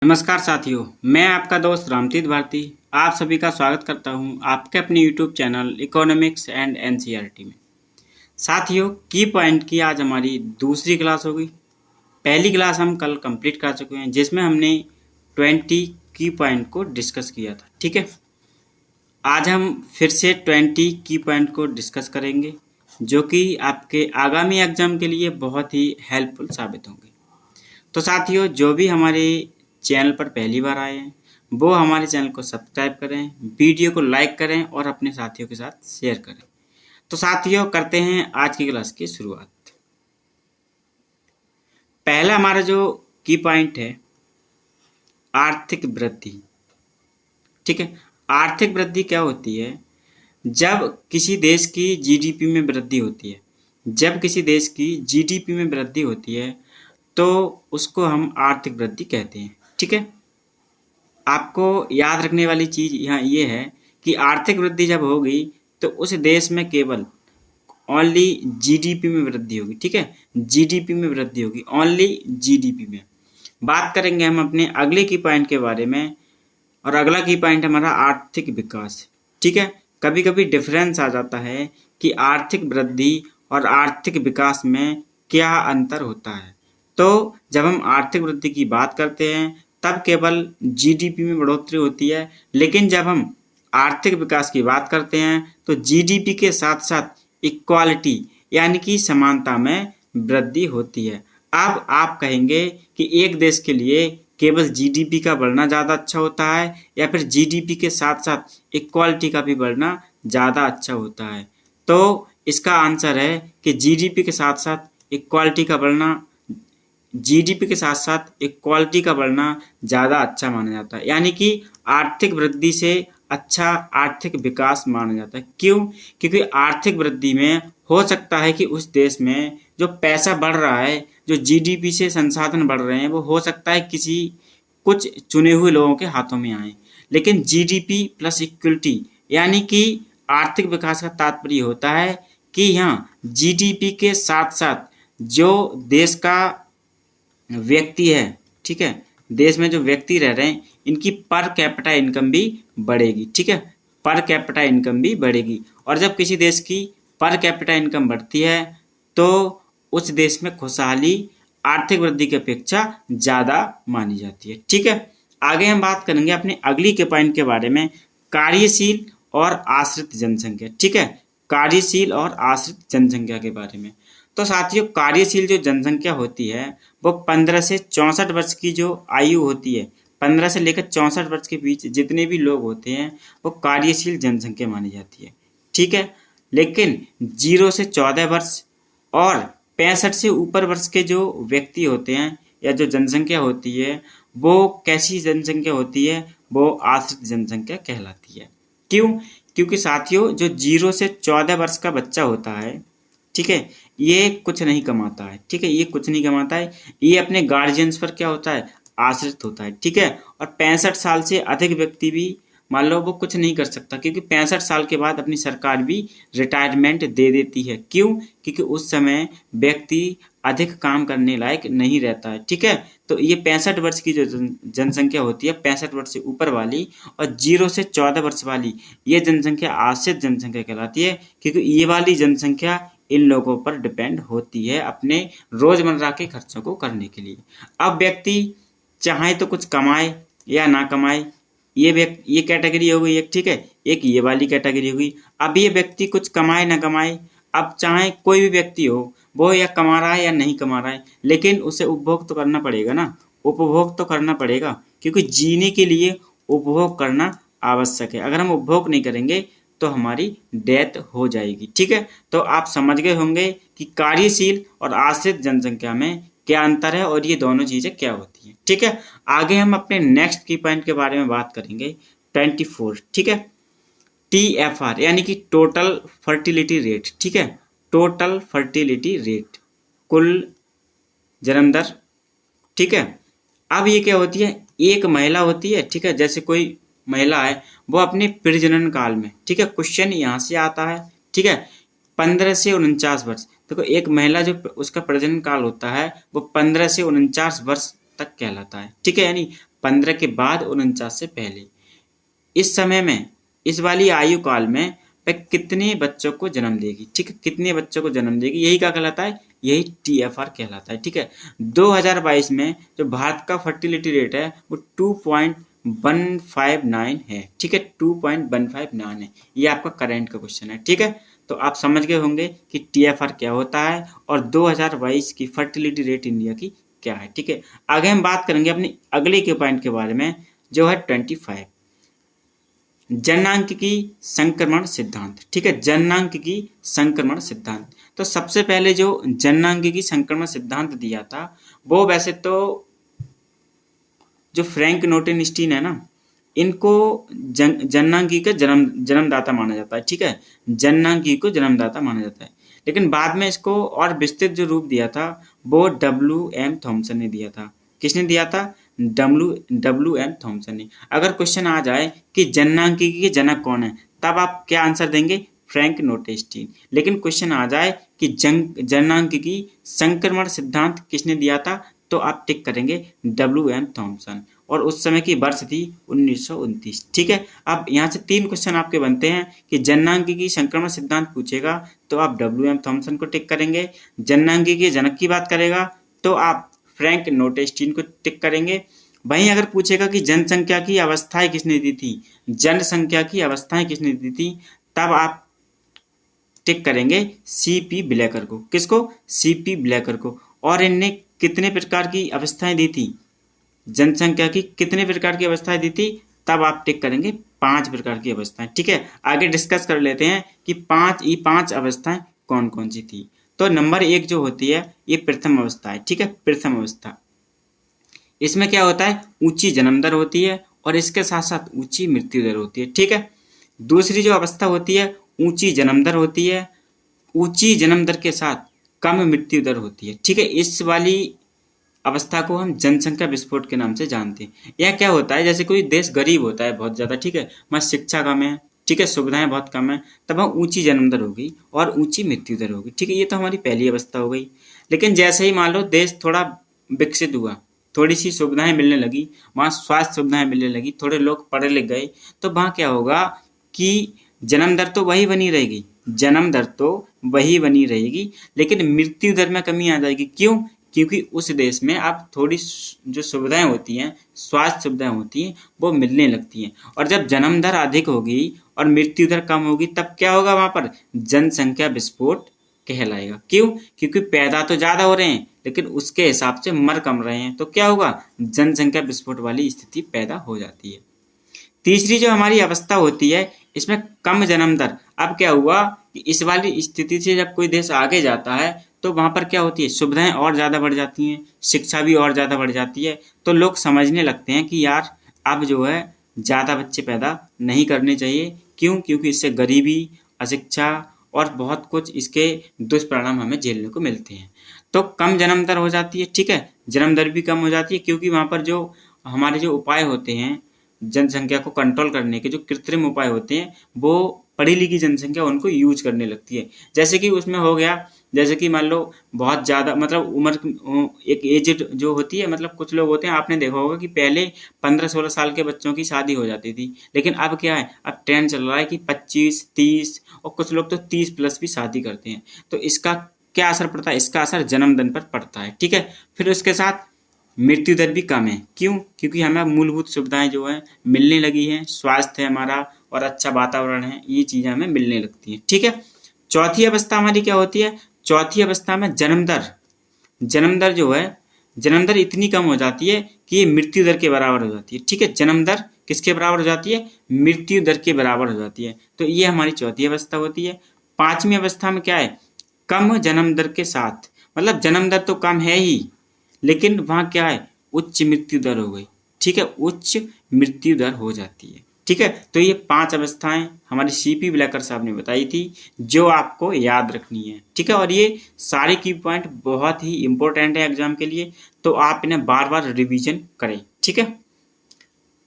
नमस्कार साथियों, मैं आपका दोस्त रामतीर्थ भारती आप सभी का स्वागत करता हूं आपके अपने YouTube channel economics and NCERT में। साथियों, की पॉइंट की आज हमारी दूसरी क्लास होगी। पहली क्लास हम कल कंप्लीट कर चुके हैं जिसमें हमने 20 की पॉइंट को डिस्कस किया था। ठीक है, आज हम फिर से 20 की पॉइंट को डिस्कस करेंगे जो कि आपके आगामी एग्जाम के लिए बहुत ही हेल्पफुल साबित होंगे। तो साथियों, जो भी हमारे चैनल पर पहली बार आए हैं वो हमारे चैनल को सब्सक्राइब करें, वीडियो को लाइक करें और अपने साथियों के साथ शेयर करें। तो साथियों, करते हैं आज की क्लास की शुरुआत। पहला हमारा जो की पॉइंट है आर्थिक वृद्धि। ठीक है, आर्थिक वृद्धि क्या होती है? जब किसी देश की जीडीपी में वृद्धि होती है, जब किसी देश की जीडीपी में वृद्धि होती है तो उसको हम आर्थिक वृद्धि कहते हैं। ठीक है, आपको याद रखने वाली चीज यहाँ ये है कि आर्थिक वृद्धि जब होगी तो उस देश में केवल ओनली जीडीपी में वृद्धि होगी। ठीक है, जीडीपी में वृद्धि होगी, ओनली जीडीपी में। बात करेंगे हम अपने अगले की पॉइंट के बारे में, और अगला की पॉइंट हमारा आर्थिक विकास। ठीक है, कभी कभी डिफरेंस आ जाता है कि आर्थिक वृद्धि और आर्थिक विकास में क्या अंतर होता है। तो जब हम आर्थिक वृद्धि की बात करते हैं तब केवल जीडीपी में बढ़ोतरी होती है, लेकिन जब हम आर्थिक विकास की बात करते हैं तो जीडीपी के साथ साथ इक्वालिटी यानी कि समानता में वृद्धि होती है। अब आप कहेंगे कि एक देश के लिए केवल जीडीपी का बढ़ना ज़्यादा अच्छा होता है या फिर जीडीपी के साथ साथ इक्वालिटी का भी बढ़ना ज़्यादा अच्छा होता है? तो इसका आंसर है कि जीडीपी के साथ साथ इक्वालिटी का बढ़ना, जीडीपी के साथ साथ इक्वालिटी का बढ़ना ज़्यादा अच्छा माना जाता है, यानी कि आर्थिक वृद्धि से अच्छा आर्थिक विकास माना जाता है। क्यों? क्योंकि आर्थिक वृद्धि में हो सकता है कि उस देश में जो पैसा बढ़ रहा है, जो जीडीपी से संसाधन बढ़ रहे हैं, वो हो सकता है किसी कुछ चुने हुए लोगों के हाथों में आए। लेकिन जीडीपी प्लस इक्विटी यानी कि आर्थिक विकास का तात्पर्य होता है कि यहाँ जीडीपी के साथ साथ जो देश का व्यक्ति है, ठीक है, देश में जो व्यक्ति रह रहे हैं इनकी पर कैपिटा इनकम भी बढ़ेगी। ठीक है, पर कैपिटा इनकम भी बढ़ेगी, और जब किसी देश की पर कैपिटा इनकम बढ़ती है तो उस देश में खुशहाली आर्थिक वृद्धि की अपेक्षा ज़्यादा मानी जाती है। ठीक है, आगे हम बात करेंगे अपने अगली के पॉइंट के बारे में, कार्यशील और आश्रित जनसंख्या। ठीक है, कार्यशील और आश्रित जनसंख्या के बारे में। तो साथियों, कार्यशील जो जनसंख्या होती है वो 15 से 64 वर्ष की जो आयु होती है, 15 से लेकर 64 वर्ष के बीच जितने भी लोग होते हैं वो कार्यशील जनसंख्या मानी जाती है। ठीक है, लेकिन 0 से 14 वर्ष और 65 से ऊपर वर्ष के जो व्यक्ति होते हैं या जो जनसंख्या होती है वो कैसी जनसंख्या होती है? वो आश्रित जनसंख्या कहलाती है। क्यों? क्योंकि साथियों, जो 0 से 14 वर्ष का बच्चा होता है, ठीक है, ये कुछ नहीं कमाता है। ठीक है, ये कुछ नहीं कमाता है, ये अपने गार्जियंस पर क्या होता है? आश्रित होता है। ठीक है, और 65 साल से अधिक व्यक्ति भी मान लो वो कुछ नहीं कर सकता, क्योंकि 65 साल के बाद अपनी सरकार भी रिटायरमेंट दे देती है। क्यों? क्योंकि उस समय व्यक्ति अधिक काम करने लायक नहीं रहता है। ठीक है, तो ये 65 वर्ष की जो जनसंख्या होती है, 65 वर्ष से ऊपर वाली और 0 से 14 वर्ष वाली, ये जनसंख्या आश्रित जनसंख्या कहलाती है, क्योंकि ये वाली जनसंख्या इन लोगों पर डिपेंड होती है अपने रोजमर्रा के खर्चों को करने के लिए। अब व्यक्ति चाहे तो कुछ कमाए या ना कमाए, ये कैटेगरी हो गई एक। ठीक है, एक ये वाली कैटेगरी होगी। अब ये व्यक्ति कुछ कमाए ना कमाए, अब चाहे कोई भी व्यक्ति हो वो या कमा रहा है या नहीं कमा रहा है, लेकिन उसे उपभोग तो करना पड़ेगा ना, उपभोग तो करना पड़ेगा, क्योंकि जीने के लिए उपभोग करना आवश्यक है। अगर हम उपभोग नहीं करेंगे तो हमारी डेथ हो जाएगी। ठीक है, तो आप समझ गए होंगे कि कार्यशील और आश्रित जनसंख्या में क्या अंतर है और ये दोनों चीजें क्या होती हैं। ठीक है, आगे हम अपने नेक्स्ट की पॉइंट के बारे में बात करेंगे 24। ठीक है, TFR यानी कि टोटल फर्टिलिटी रेट। ठीक है, टोटल फर्टिलिटी रेट, कुल जन्म दर। ठीक है, अब ये क्या होती है? एक महिला होती है, ठीक है, जैसे कोई महिला है वो अपने प्रजनन काल में, ठीक है, क्वेश्चन यहाँ से आता है, ठीक है, 15 से 49 वर्ष। देखो, एक महिला जो उसका प्रजनन काल होता है वो 15 से 49 वर्ष तक कहलाता है। ठीक है, यानी 15 के बाद और 49 से पहले। इस समय में, इस वाली आयु काल में वह कितने बच्चों को जन्म देगी, ठीक है, कितने बच्चों को जन्म देगी, यही क्या कहलाता है, यही TFR कहलाता है, ठीक है। 2022 में जो भारत का फर्टिलिटी रेट है वो 2.159 है, ठीक है, 2.159 है। ये आपका करंट का क्वेश्चन है, ठीक है। तो आप समझ गए होंगे कि TFR क्या होता है और 2022 की फर्टिलिटी रेट इंडिया की क्या है, ठीक है। आगे हम बात करेंगे अपनी अगले के पॉइंट के बारे में, जो है 25, जननांगिकी संक्रमण सिद्धांत, ठीक है, जननांगिकी संक्रमण सिद्धांत। तो सबसे पहले जो जननांगिकी संक्रमण सिद्धांत दिया था वो वैसे तो जो फ्रैंक नोटेनस्टीन है ना, इनको जननांगिकी का जन्मदाता माना जाता है, ठीक है, जननांगिकी को जन्मदाता माना जाता है। लेकिन बाद में इसको और विस्तृत जो रूप दिया था वो WM थॉमसन ने दिया था। किसने दिया था, WM थॉमसन ने। अगर क्वेश्चन आ जाए कि जननांगिकी के जनक कौन है, तब आप क्या आंसर देंगे, फ्रैंक नोटेनस्टीन। लेकिन क्वेश्चन आ जाए कि जननांगिकी संक्रमण सिद्धांत किसने दिया था, तो आप टिक करेंगे WM थॉमसन, और उस समय की वर्ष थी 1929, ठीक है। अब यहाँ से 3 क्वेश्चन आपके बनते हैं कि जननांगिकी संक्रमण सिद्धांत पूछेगा तो आप WM थॉमसन को टिक करेंगे, जननांगिकी के जनक की बात करेगा तो आप फ्रैंक नोटेनस्टीन को टिक करेंगे। वहीं अगर पूछेगा कि जनसंख्या की अवस्थाएं किसने दी थी, जनसंख्या की अवस्थाएं किसने दी थी, तब आप टिक करेंगे CP ब्लेकर को। किसको, CP ब्लेकर को। और इनने कितने प्रकार की अवस्थाएं दी थी, जनसंख्या की कितने प्रकार की अवस्थाएं दी थी, तब आप टिक करेंगे 5 प्रकार की अवस्थाएं, ठीक है। आगे डिस्कस कर लेते हैं कि 5 अवस्थाएं कौन कौन सी थी। तो नंबर 1 जो होती है ये प्रथम अवस्था है, ठीक है, प्रथम अवस्था। इसमें क्या होता है, ऊंची जन्म दर होती है और इसके साथ साथ ऊंची मृत्यु दर होती है, ठीक है। दूसरी जो अवस्था होती है ऊंची जन्म दर होती है, ऊंची जन्म दर के साथ कम मृत्यु दर होती है, ठीक है। इस वाली अवस्था को हम जनसंख्या विस्फोट के नाम से जानते हैं। यह क्या होता है, जैसे कोई देश गरीब होता है बहुत ज़्यादा, ठीक है, वहाँ शिक्षा कम है, ठीक है, सुविधाएं बहुत कम है, तब वहाँ ऊंची जन्म दर होगी और ऊंची मृत्यु दर होगी, ठीक है। ये तो हमारी पहली अवस्था हो गई। लेकिन जैसे ही मान लो देश थोड़ा विकसित हुआ, थोड़ी सी सुविधाएं मिलने लगी, वहाँ स्वास्थ्य सुविधाएं मिलने लगी, थोड़े लोग पढ़े लिख गए, तो वहाँ क्या होगा कि जन्म दर तो वही बनी रहेगी, जन्म दर तो वही बनी रहेगी, लेकिन मृत्यु दर में कमी आ जाएगी। क्यों, क्योंकि उस देश में अब थोड़ी जो सुविधाएं होती हैं, स्वास्थ्य सुविधाएं होती हैं, वो मिलने लगती हैं। और जब जन्म दर अधिक होगी और मृत्यु दर कम होगी, तब क्या होगा, वहां पर जनसंख्या विस्फोट कहलाएगा। क्यों, क्योंकि पैदा तो ज्यादा हो रहे हैं लेकिन उसके हिसाब से मर कम रहे हैं, तो क्या होगा, जनसंख्या विस्फोट वाली स्थिति पैदा हो जाती है। तीसरी जो हमारी अवस्था होती है इसमें कम जन्म दर। अब क्या हुआ कि इस वाली स्थिति से जब कोई देश आगे जाता है तो वहां पर क्या होती है, सुविधाएं और ज्यादा बढ़ जाती हैं, शिक्षा भी और ज्यादा बढ़ जाती है, तो लोग समझने लगते हैं कि यार अब जो है ज्यादा बच्चे पैदा नहीं करने चाहिए। क्यों, क्योंकि इससे गरीबी, अशिक्षा और बहुत कुछ इसके दुष्परिणाम हमें झेलने को मिलते हैं। तो कम जन्म दर हो जाती है, ठीक है, जन्म दर भी कम हो जाती है, क्योंकि वहां पर जो हमारे जो उपाय होते हैं जनसंख्या को कंट्रोल करने के, जो कृत्रिम उपाय होते हैं, वो पढ़ी लिखी जनसंख्या उनको यूज करने लगती है। जैसे कि उसमें हो गया, जैसे कि मान लो बहुत ज़्यादा मतलब उम्र, एक एज जो होती है, मतलब कुछ लोग होते हैं, आपने देखा होगा कि पहले 15-16 साल के बच्चों की शादी हो जाती थी, लेकिन अब क्या है, अब ट्रेंड चल रहा है कि 25-30 और कुछ लोग तो 30 प्लस भी शादी करते हैं। तो इसका क्या असर पड़ता है, इसका असर जन्म दर पर पड़ता है, ठीक है। फिर उसके साथ मृत्यु दर भी कम है। क्यों, क्योंकि हमें मूलभूत सुविधाएं जो है मिलने लगी हैं, स्वास्थ्य है हमारा और अच्छा वातावरण है, ये चीजें हमें मिलने लगती हैं, ठीक है। चौथी अवस्था हमारी क्या होती है, चौथी अवस्था में जन्म दर जो है, जन्म दर इतनी कम हो जाती है कि ये मृत्यु दर के बराबर हो जाती है, ठीक है। जन्म दर किसके बराबर हो जाती है, मृत्यु दर के बराबर हो जाती है। तो ये हमारी चौथी अवस्था होती है। पांचवी अवस्था में क्या है, कम जन्म दर के साथ, मतलब जन्म दर तो कम है ही, लेकिन वहां क्या है, उच्च मृत्यु दर हो गई, ठीक है, उच्च मृत्यु दर हो जाती है, ठीक है। तो ये 5 अवस्थाएं हमारी CP ब्लेकर साहब ने बताई थी, जो आपको याद रखनी है, ठीक है। और ये सारे की पॉइंट बहुत ही इंपॉर्टेंट है एग्जाम के लिए, तो आप इन्हें बार बार रिवीजन करें, ठीक है।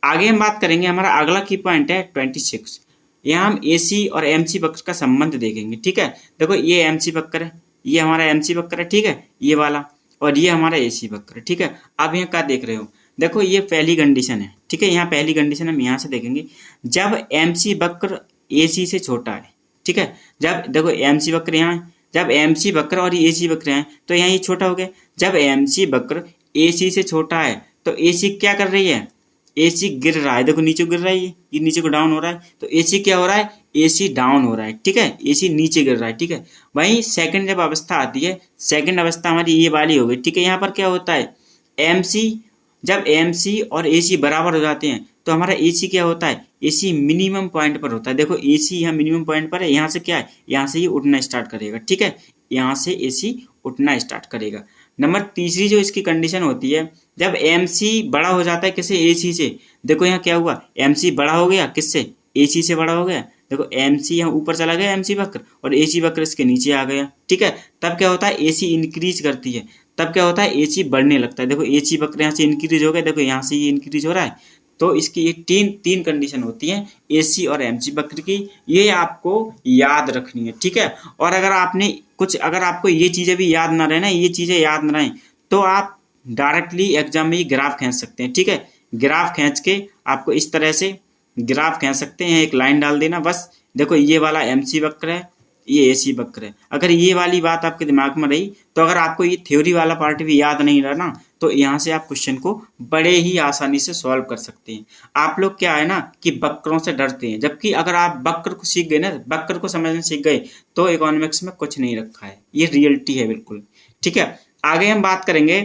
आगे हम बात करेंगे, हमारा अगला की पॉइंट है 26। यहाँ हम AC और MC वक्र का संबंध देखेंगे, ठीक है। देखो ये MC वक्र है, ये हमारा MC वक्र है, ठीक है, ये वाला, और ये हमारा AC वक्र, ठीक है। अब यहाँ क्या देख रहे हो, देखो ये पहली कंडीशन है, ठीक है। यहाँ पहली कंडीशन हम यहाँ से देखेंगे, जब MC वक्र AC से छोटा है, ठीक है। जब देखो MC वक्र यहाँ है, जब MC वक्र और AC वक्र हैं तो यहाँ ये छोटा हो गया। जब MC वक्र AC से छोटा है तो AC क्या कर रही है, AC गिर रहा है, देखो नीचे गिर रहा है, ये नीचे को डाउन हो रहा है, तो AC क्या हो रहा है, AC डाउन हो रहा है, ठीक है। AC नीचे गिर रहा है, ठीक है। वहीं सेकंड जब अवस्था आती है, सेकंड अवस्था हमारी ये वाली हो गई, ठीक है। यहाँ पर क्या होता है, MC, जब MC और AC बराबर हो जाते हैं तो हमारा AC क्या होता है, AC मिनिमम पॉइंट पर होता है। देखो AC यहाँ मिनिमम पॉइंट पर है, यहाँ से क्या है, यहाँ से ये उठना स्टार्ट करेगा, ठीक है। यहाँ से AC उठना स्टार्ट करेगा। नंबर तीसरी जो इसकी कंडीशन होती है, जब MC बड़ा हो जाता है किससे, AC से। देखो यहाँ क्या हुआ, MC बड़ा हो गया किससे, AC से बड़ा हो गया। देखो MC यहाँ ऊपर चला गया MC वक्र, और AC वक्र इसके नीचे आ गया, ठीक है। तब क्या होता है, AC इंक्रीज करती है, तब क्या होता है, AC बढ़ने लगता है। देखो AC वक्र यहाँ से इंक्रीज हो गया, देखो यहाँ से ये इंक्रीज हो रहा है। तो इसकी ये तीन कंडीशन होती है AC और MC वक्र की, ये आपको याद रखनी है, ठीक है। और अगर आपने कुछ, अगर आपको ये चीज़ें भी याद ना रहे ना, ये चीज़ें याद ना रहें, तो आप डायरेक्टली एग्जाम में ये ग्राफ खींच सकते हैं, ठीक है। ग्राफ खींच के आपको इस तरह से ग्राफ खींच सकते हैं, एक लाइन डाल देना बस। देखो ये वाला MC वक्र है, ये AC वक्र है। अगर ये वाली बात आपके दिमाग में रही, तो अगर आपको ये थ्योरी वाला पार्ट भी याद नहीं रहा ना, तो यहाँ से आप क्वेश्चन को बड़े ही आसानी से सॉल्व कर सकते हैं। आप लोग क्या है ना कि वक्रों से डरते हैं, जबकि अगर आप वक्र को सीख गए ना, वक्र को समझना सीख गए, तो इकोनॉमिक्स में कुछ नहीं रखा है, ये रियलिटी है बिल्कुल, ठीक है। आगे हम बात करेंगे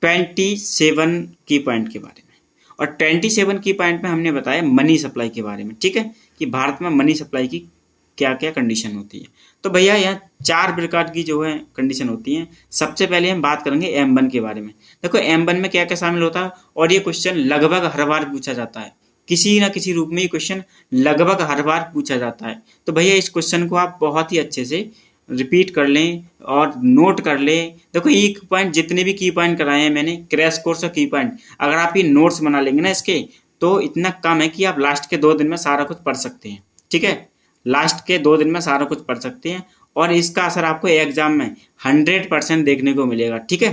27 की पॉइंट के बारे में, और 27 की पॉइंट में हमने बताया मनी सप्लाई के बारे में, ठीक है, कि भारत में मनी सप्लाई की क्या क्या कंडीशन होती है। तो भैया यहाँ 4 प्रकार की जो है कंडीशन होती हैं। सबसे पहले हम बात करेंगे M1 के बारे में। देखो M1 में क्या क्या शामिल होता है, और ये क्वेश्चन लगभग हर बार पूछा जाता है, किसी ना किसी रूप में ये क्वेश्चन लगभग हर बार पूछा जाता है। तो भैया इस क्वेश्चन को आप बहुत ही अच्छे से रिपीट कर लें और नोट कर लें। देखो ये पॉइंट, जितने भी की पॉइंट कराए हैं मैंने, क्रैश कोर्स और की पॉइंट, अगर आप ये नोट्स बना लेंगे ना इसके, तो इतना कम है कि आप लास्ट के 2 दिन में सारा कुछ पढ़ सकते हैं, ठीक है। लास्ट के 2 दिन में सारा कुछ पढ़ सकते हैं, और इसका असर आपको एग्जाम में 100% देखने को मिलेगा, ठीक है।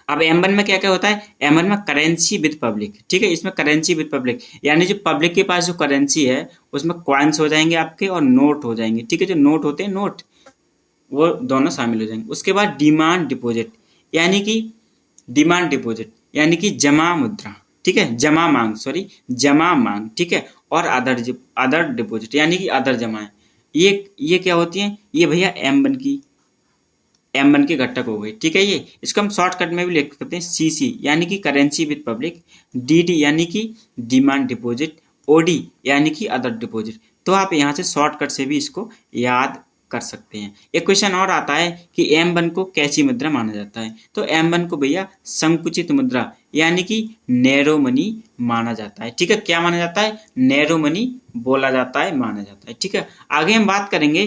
अब M1 में क्या क्या होता है, M1 में करेंसी विद पब्लिक, ठीक है। इसमें करेंसी विद पब्लिक यानी जो पब्लिक के पास जो करेंसी है उसमें कॉइन्स हो जाएंगे आपके और नोट हो जाएंगे, ठीक है। जो नोट होते हैं, नोट, वो दोनों शामिल हो जाएंगे। उसके बाद डिमांड डिपॉजिट यानी कि डिमांड डिपॉजिट यानी कि जमा मुद्रा, ठीक है, जमा मांग, सॉरी जमा मांग, ठीक है। और अदर डिपॉजिट यानी कि अदर जमाएं, ये क्या होती हैं, ये भैया M1 के घटक हो गए, ठीक है। ये इसको हम शॉर्टकट में भी लिख सकते हैं CC यानी कि करेंसी विद पब्लिक, DD यानी कि डिमांड डिपॉजिट, OD यानी कि अदर डिपॉजिट। तो आप यहाँ से शॉर्टकट से भी इसको याद कर सकते हैं। एक क्वेश्चन और आता है कि M1 को कैसी मुद्रा माना जाता है, तो M1 को भैया संकुचित मुद्रा यानी कि नैरो मनी माना जाता है, ठीक है। क्या माना जाता है, नैरो मनी बोला जाता है, माना जाता है, ठीक है। आगे हम बात करेंगे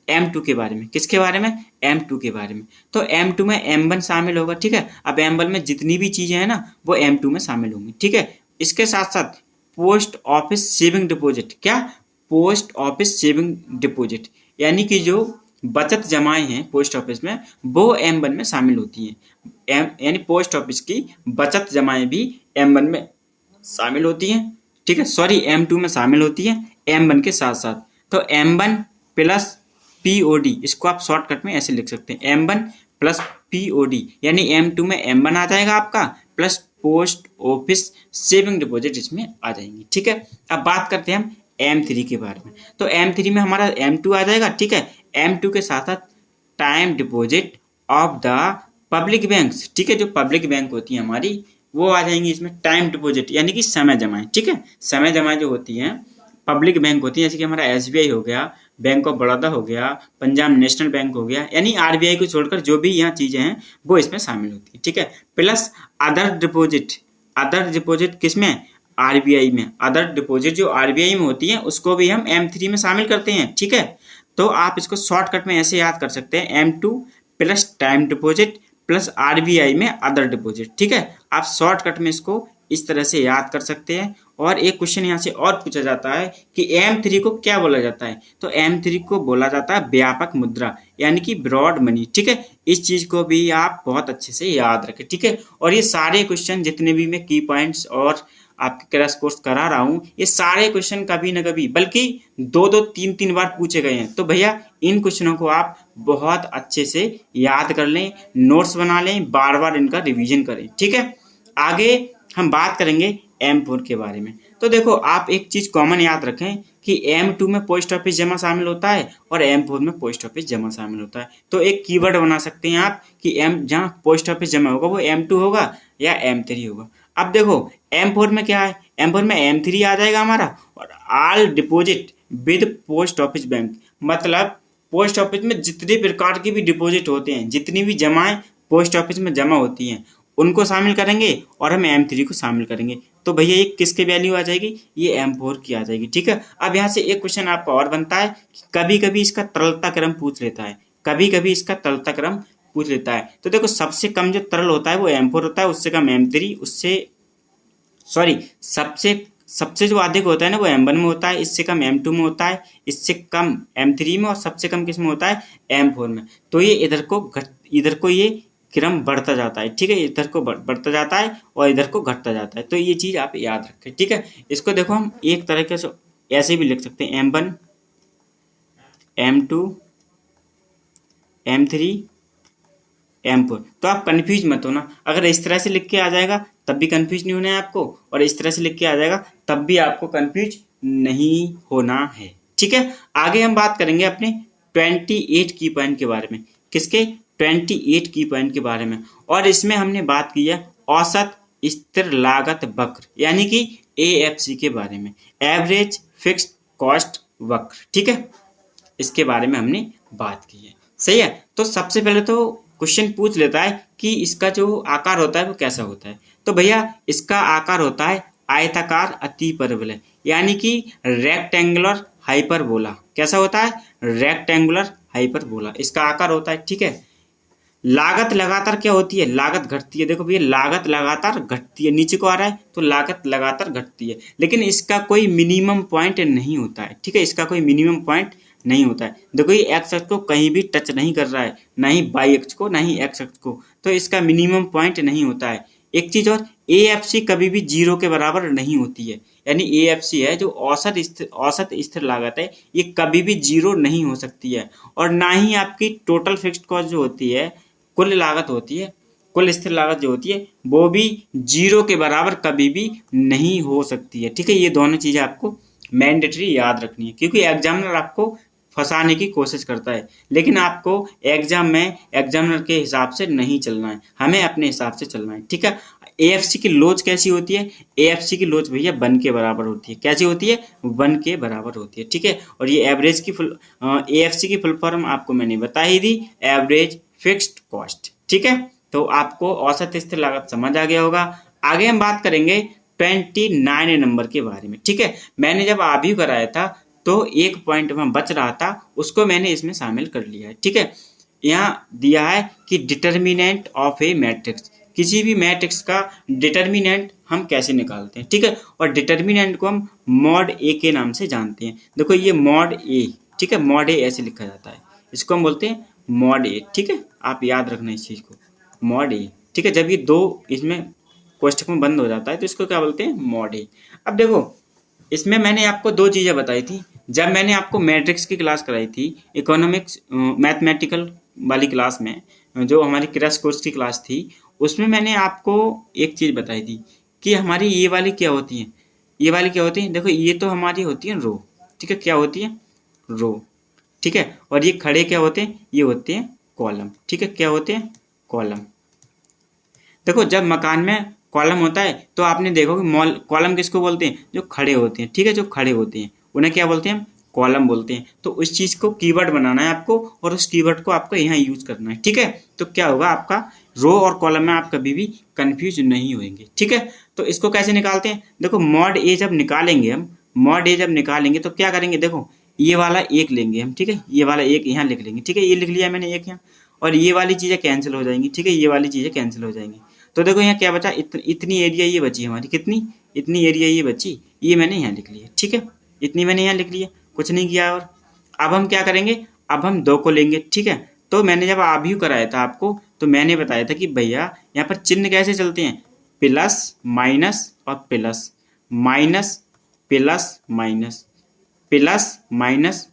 M2 के बारे में। किसके बारे में, M2 के बारे में। तो M2 में M1 शामिल होगा, ठीक है। अब M1 में जितनी भी चीजें हैं ना, वो M2 में शामिल होंगी, ठीक है। इसके साथ साथ पोस्ट ऑफिस सेविंग डिपॉजिट, क्या, पोस्ट ऑफिस सेविंग डिपॉजिट यानी कि जो बचत जमाएं हैं पोस्ट ऑफिस में, वो M1 में शामिल होती हैं। यानी पोस्ट ऑफिस की बचत जमाएं भी M1 में शामिल होती हैं, ठीक है। सॉरी, M2 में शामिल होती है M1 के साथ साथ। तो M1 प्लस POD, इसको आप शॉर्टकट में ऐसे लिख सकते हैं, M1 प्लस POD यानी M2 में M1 आ जाएगा आपका, plus post office saving deposit इसमें आ जाएंगी, ठीक है। अब बात करते हैं हम M3 के बारे में। तो M3 में हमारा M2 आ जाएगा, ठीक है। M2 के साथ साथ time deposit of the public banks, ठीक है। जो पब्लिक बैंक होती है हमारी, वो आ जाएंगी इसमें। टाइम डिपॉजिट यानी कि समय जमाएं, ठीक है। समय जमाएं जो होती हैं पब्लिक बैंक होती है, जैसे कि हमारा SBI हो गया, बैंक ऑफ बड़ौदा हो गया, पंजाब नेशनल बैंक हो गया, यानी RBI को छोड़कर जो भी यहाँ चीजें हैं वो इसमें शामिल होती है, ठीक है। Plus other deposit, other deposit किसमें, RBI में। अदर डिपॉजिट जो RBI में होती है उसको भी हम M3 में शामिल करते हैं, ठीक है। तो आप इसको शॉर्टकट में ऐसे याद कर सकते हैं, M2 plus time deposit plus RBI में अदर डिपॉजिट, ठीक है। आप शॉर्टकट में इसको इस तरह से याद कर सकते हैं। और एक क्वेश्चन यहाँ से और पूछा जाता है कि M3 को क्या बोला जाता है, तो M3 को बोला जाता है व्यापक मुद्रा, यानी कि ब्रॉड मनी। ठीक है, इस चीज को भी आप बहुत अच्छे से याद रखें। ठीक है, और ये सारे क्वेश्चन जितने भी मैं की पॉइंट्स और आपके क्रैश कोर्स करा रहा हूँ, ये सारे क्वेश्चन कभी न कभी बल्कि 2-2 3-3 बार पूछे गए हैं। तो भैया इन क्वेश्चनों को आप बहुत अच्छे से याद कर लें, नोट्स बना लें, बार बार इनका रिवीजन करें। ठीक है, आगे हम बात करेंगे M4 के बारे में। तो देखो आप एक चीज कॉमन याद रखें कि M2 में पोस्ट ऑफिस जमा शामिल होता है और M4 में पोस्ट ऑफिस जमा शामिल होता है। तो एक कीवर्ड बना सकते हैं आप कि जहाँ पोस्ट ऑफिस जमा होगा वो M2 होगा या M3 होगा। अब देखो M4 में क्या है, M4 में M3 आ जाएगा हमारा, और all deposit with post office bank, मतलब पोस्ट ऑफिस में जितने प्रकार की भी डिपॉजिट होते हैं, जितनी भी जमाएं पोस्ट ऑफिस में जमा होती हैं, उनको शामिल करेंगे और हम M3 को शामिल करेंगे। तो भैया ये किसके वैल्यू आ जाएगी, ये M4 की आ जाएगी। ठीक है, अब यहाँ से एक क्वेश्चन आपका और बनता है कि कभी कभी इसका तरलता क्रम पूछ लेता है, कभी कभी इसका तरलता क्रम पूछ लेता है। तो देखो सबसे कम जो तरल होता है वो M4 होता है, उससे कम M3, उससे सॉरी सबसे सबसे जो अधिक होता है ना वो M1 में होता है, इससे कम M2 में होता है, इससे कम M3 में, और सबसे कम किस में होता है, M4 में। तो ये इधर को ये क्रम बढ़ता जाता है। ठीक है, इधर को बढ़ता जाता है और इधर को घटता जाता है। तो ये चीज आप याद रखें। ठीक है, इसको देखो हम एक तरीके से ऐसे भी लिख सकते हैं, M1 M2 M3 M4। तो आप कंफ्यूज मत होना, अगर इस तरह से लिख के आ जाएगा तब भी कंफ्यूज नहीं होना है आपको, और इस तरह से लिख के आ जाएगा तब भी आपको कंफ्यूज नहीं होना है। ठीक है, आगे हम बात करेंगे अपने 28 की पॉइंट के बारे में। किसके, 28 की पॉइंट के बारे में। और इसमें हमने बात की है औसत स्थिर लागत वक्र, यानी कि AFC के बारे में, एवरेज फिक्स्ड कॉस्ट वक्र। ठीक है, इसके बारे में हमने बात की है। सही है, तो सबसे पहले तो क्वेश्चन पूछ लेता है कि इसका जो आकार होता है वो कैसा होता है। तो भैया इसका आकार होता है आयताकार अतिपरवलय, यानी कि रेक्टेंगुलर हाइपरबोला। कैसा होता है, रेक्टेंगुलर हाइपरबोला इसका आकार होता है। ठीक है, लागत लगातार क्या होती है, लागत घटती है। देखो भैया लागत लगातार घटती है, नीचे को आ रहा है तो लागत लगातार घटती है, लेकिन इसका कोई मिनिमम पॉइंट नहीं होता है। ठीक है, इसका कोई मिनिमम पॉइंट नहीं होता है। देखो ये एक्स अक्ष को कहीं भी टच नहीं कर रहा है, ना ही वाई अक्ष को, ना ही एक्स अक्ष को, तो इसका मिनिमम पॉइंट नहीं होता है। एक चीज और, AFC कभी भी 0 के बराबर नहीं होती है, यानी AFC है जो औसत स्थिर लागत है, ये कभी भी 0 नहीं हो सकती है। और ना ही आपकी टोटल फिक्स्ड कॉस्ट जो होती है, कुल लागत होती है, कुल स्थिर लागत जो होती है, वो भी 0 के बराबर कभी भी नहीं हो सकती है। ठीक है, ये दोनों चीजें आपको मैंडेटरी याद रखनी है, क्योंकि एग्जामिनर आपको फंसाने की कोशिश करता है, लेकिन आपको एग्जाम में एग्जामिनर के हिसाब से नहीं चलना है, हमें अपने हिसाब से चलना है। ठीक है, AFC की लोच कैसी होती है, AFC की लोच भैया 1 के बराबर होती है। कैसी होती है, 1 के बराबर होती है। ठीक है, और ये एवरेज की AFC की फुल फॉर्म आपको मैंने बता ही दी, एवरेज फिक्स्ड कॉस्ट। ठीक है, तो आपको औसत स्थिर लागत समझ आ गया होगा। आगे हम बात करेंगे 29 नंबर के बारे में। ठीक है, मैंने जब आभी कराया था तो एक पॉइंट में बच रहा था, उसको मैंने इसमें शामिल कर लिया है। ठीक है, यहाँ दिया है कि डिटर्मिनेंट ऑफ ए मैट्रिक्स, किसी भी मैट्रिक्स का डिटर्मिनेंट हम कैसे निकालते हैं। ठीक है, और डिटर्मिनेंट को हम मॉड A के नाम से जानते हैं। देखो ये मॉड A, ठीक है, मॉड A ऐसे लिखा जाता है, इसको हम बोलते हैं मॉड A। ठीक है, आप याद रखना इस चीज को, मॉड A। ठीक है, जब ये दो इसमें कोष्टक में बंद हो जाता है तो इसको क्या बोलते हैं, मॉड A। अब देखो इसमें मैंने आपको दो चीजें बताई थी, जब मैंने आपको मैट्रिक्स की क्लास कराई थी, इकोनॉमिक्स मैथमेटिकल वाली क्लास में, जो हमारी क्रैश कोर्स की क्लास थी, उसमें मैंने आपको एक चीज बताई थी कि हमारी ये वाली क्या होती है, ये वाली क्या होती है। देखो ये तो हमारी होती है रो, ठीक है, क्या होती है, रो। ठीक है, और ये खड़े क्या होते हैं, ये होते हैं कॉलम। ठीक है, क्या होते हैं, कॉलम। देखो जब मकान में कॉलम होता है तो आपने देखो कि कॉलम किसको बोलते हैं, जो खड़े होते हैं। ठीक है, जो खड़े होते हैं उन्हें क्या बोलते हैं, कॉलम बोलते हैं। तो उस चीज को कीवर्ड बनाना है आपको, और उस कीवर्ड को आपको यहाँ यूज करना है। ठीक है, तो क्या होगा आपका रो और कॉलम में आप कभी भी कंफ्यूज नहीं होंगे। ठीक है, तो इसको कैसे निकालते हैं, देखो मॉड A जब निकालेंगे हम, मॉड A जब निकालेंगे तो क्या करेंगे, देखो ये वाला एक लेंगे हम। ठीक है, ये वाला एक यहाँ लिख लेंगे। ठीक है, ये लिख लिया मैंने एक यहाँ, और ये वाली चीजें कैंसिल हो जाएंगी। ठीक है, ये वाली चीजें कैंसिल हो जाएंगी। तो देखो यहाँ क्या बचा, इतनी एरिया ये बची हमारी, कितनी, इतनी एरिया ये बची, ये मैंने यहाँ लिख लिया, ठीक है, इतनी मैंने यहाँ लिख लिया, कुछ नहीं किया। और अब हम क्या करेंगे, अब हम 2 को लेंगे, ठीक है। तो मैंने जब आव्यूह कराया था आपको, तो मैंने बताया था कि भैया यहाँ पर चिन्ह कैसे चलते हैं, प्लस माइनस और plus, minus plus minus, plus minus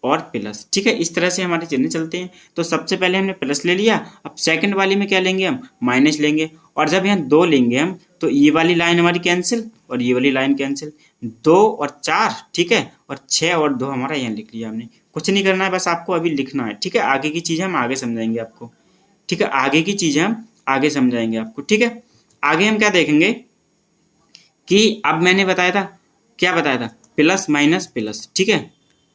और प्लस, ठीक है, इस तरह से हमारे चिन्ह चलते हैं। तो सबसे पहले हमने प्लस ले लिया, अब सेकंड वाली में क्या लेंगे हम, माइनस लेंगे। और जब यहाँ 2 लेंगे हम, तो ये वाली लाइन हमारी कैंसिल और ये वाली लाइन कैंसिल, 2 और 4, ठीक है, और 6 और 2 हमारा यहाँ लिख लिया हमने। कुछ नहीं करना है, बस आपको अभी लिखना है, ठीक है। आगे की चीज़ हम आगे समझाएंगे आपको, ठीक है, आगे की चीज़ हम आगे समझाएंगे आपको, ठीक है। आगे हम क्या देखेंगे कि अब मैंने बताया था, क्या बताया था, प्लस माइनस प्लस, ठीक है,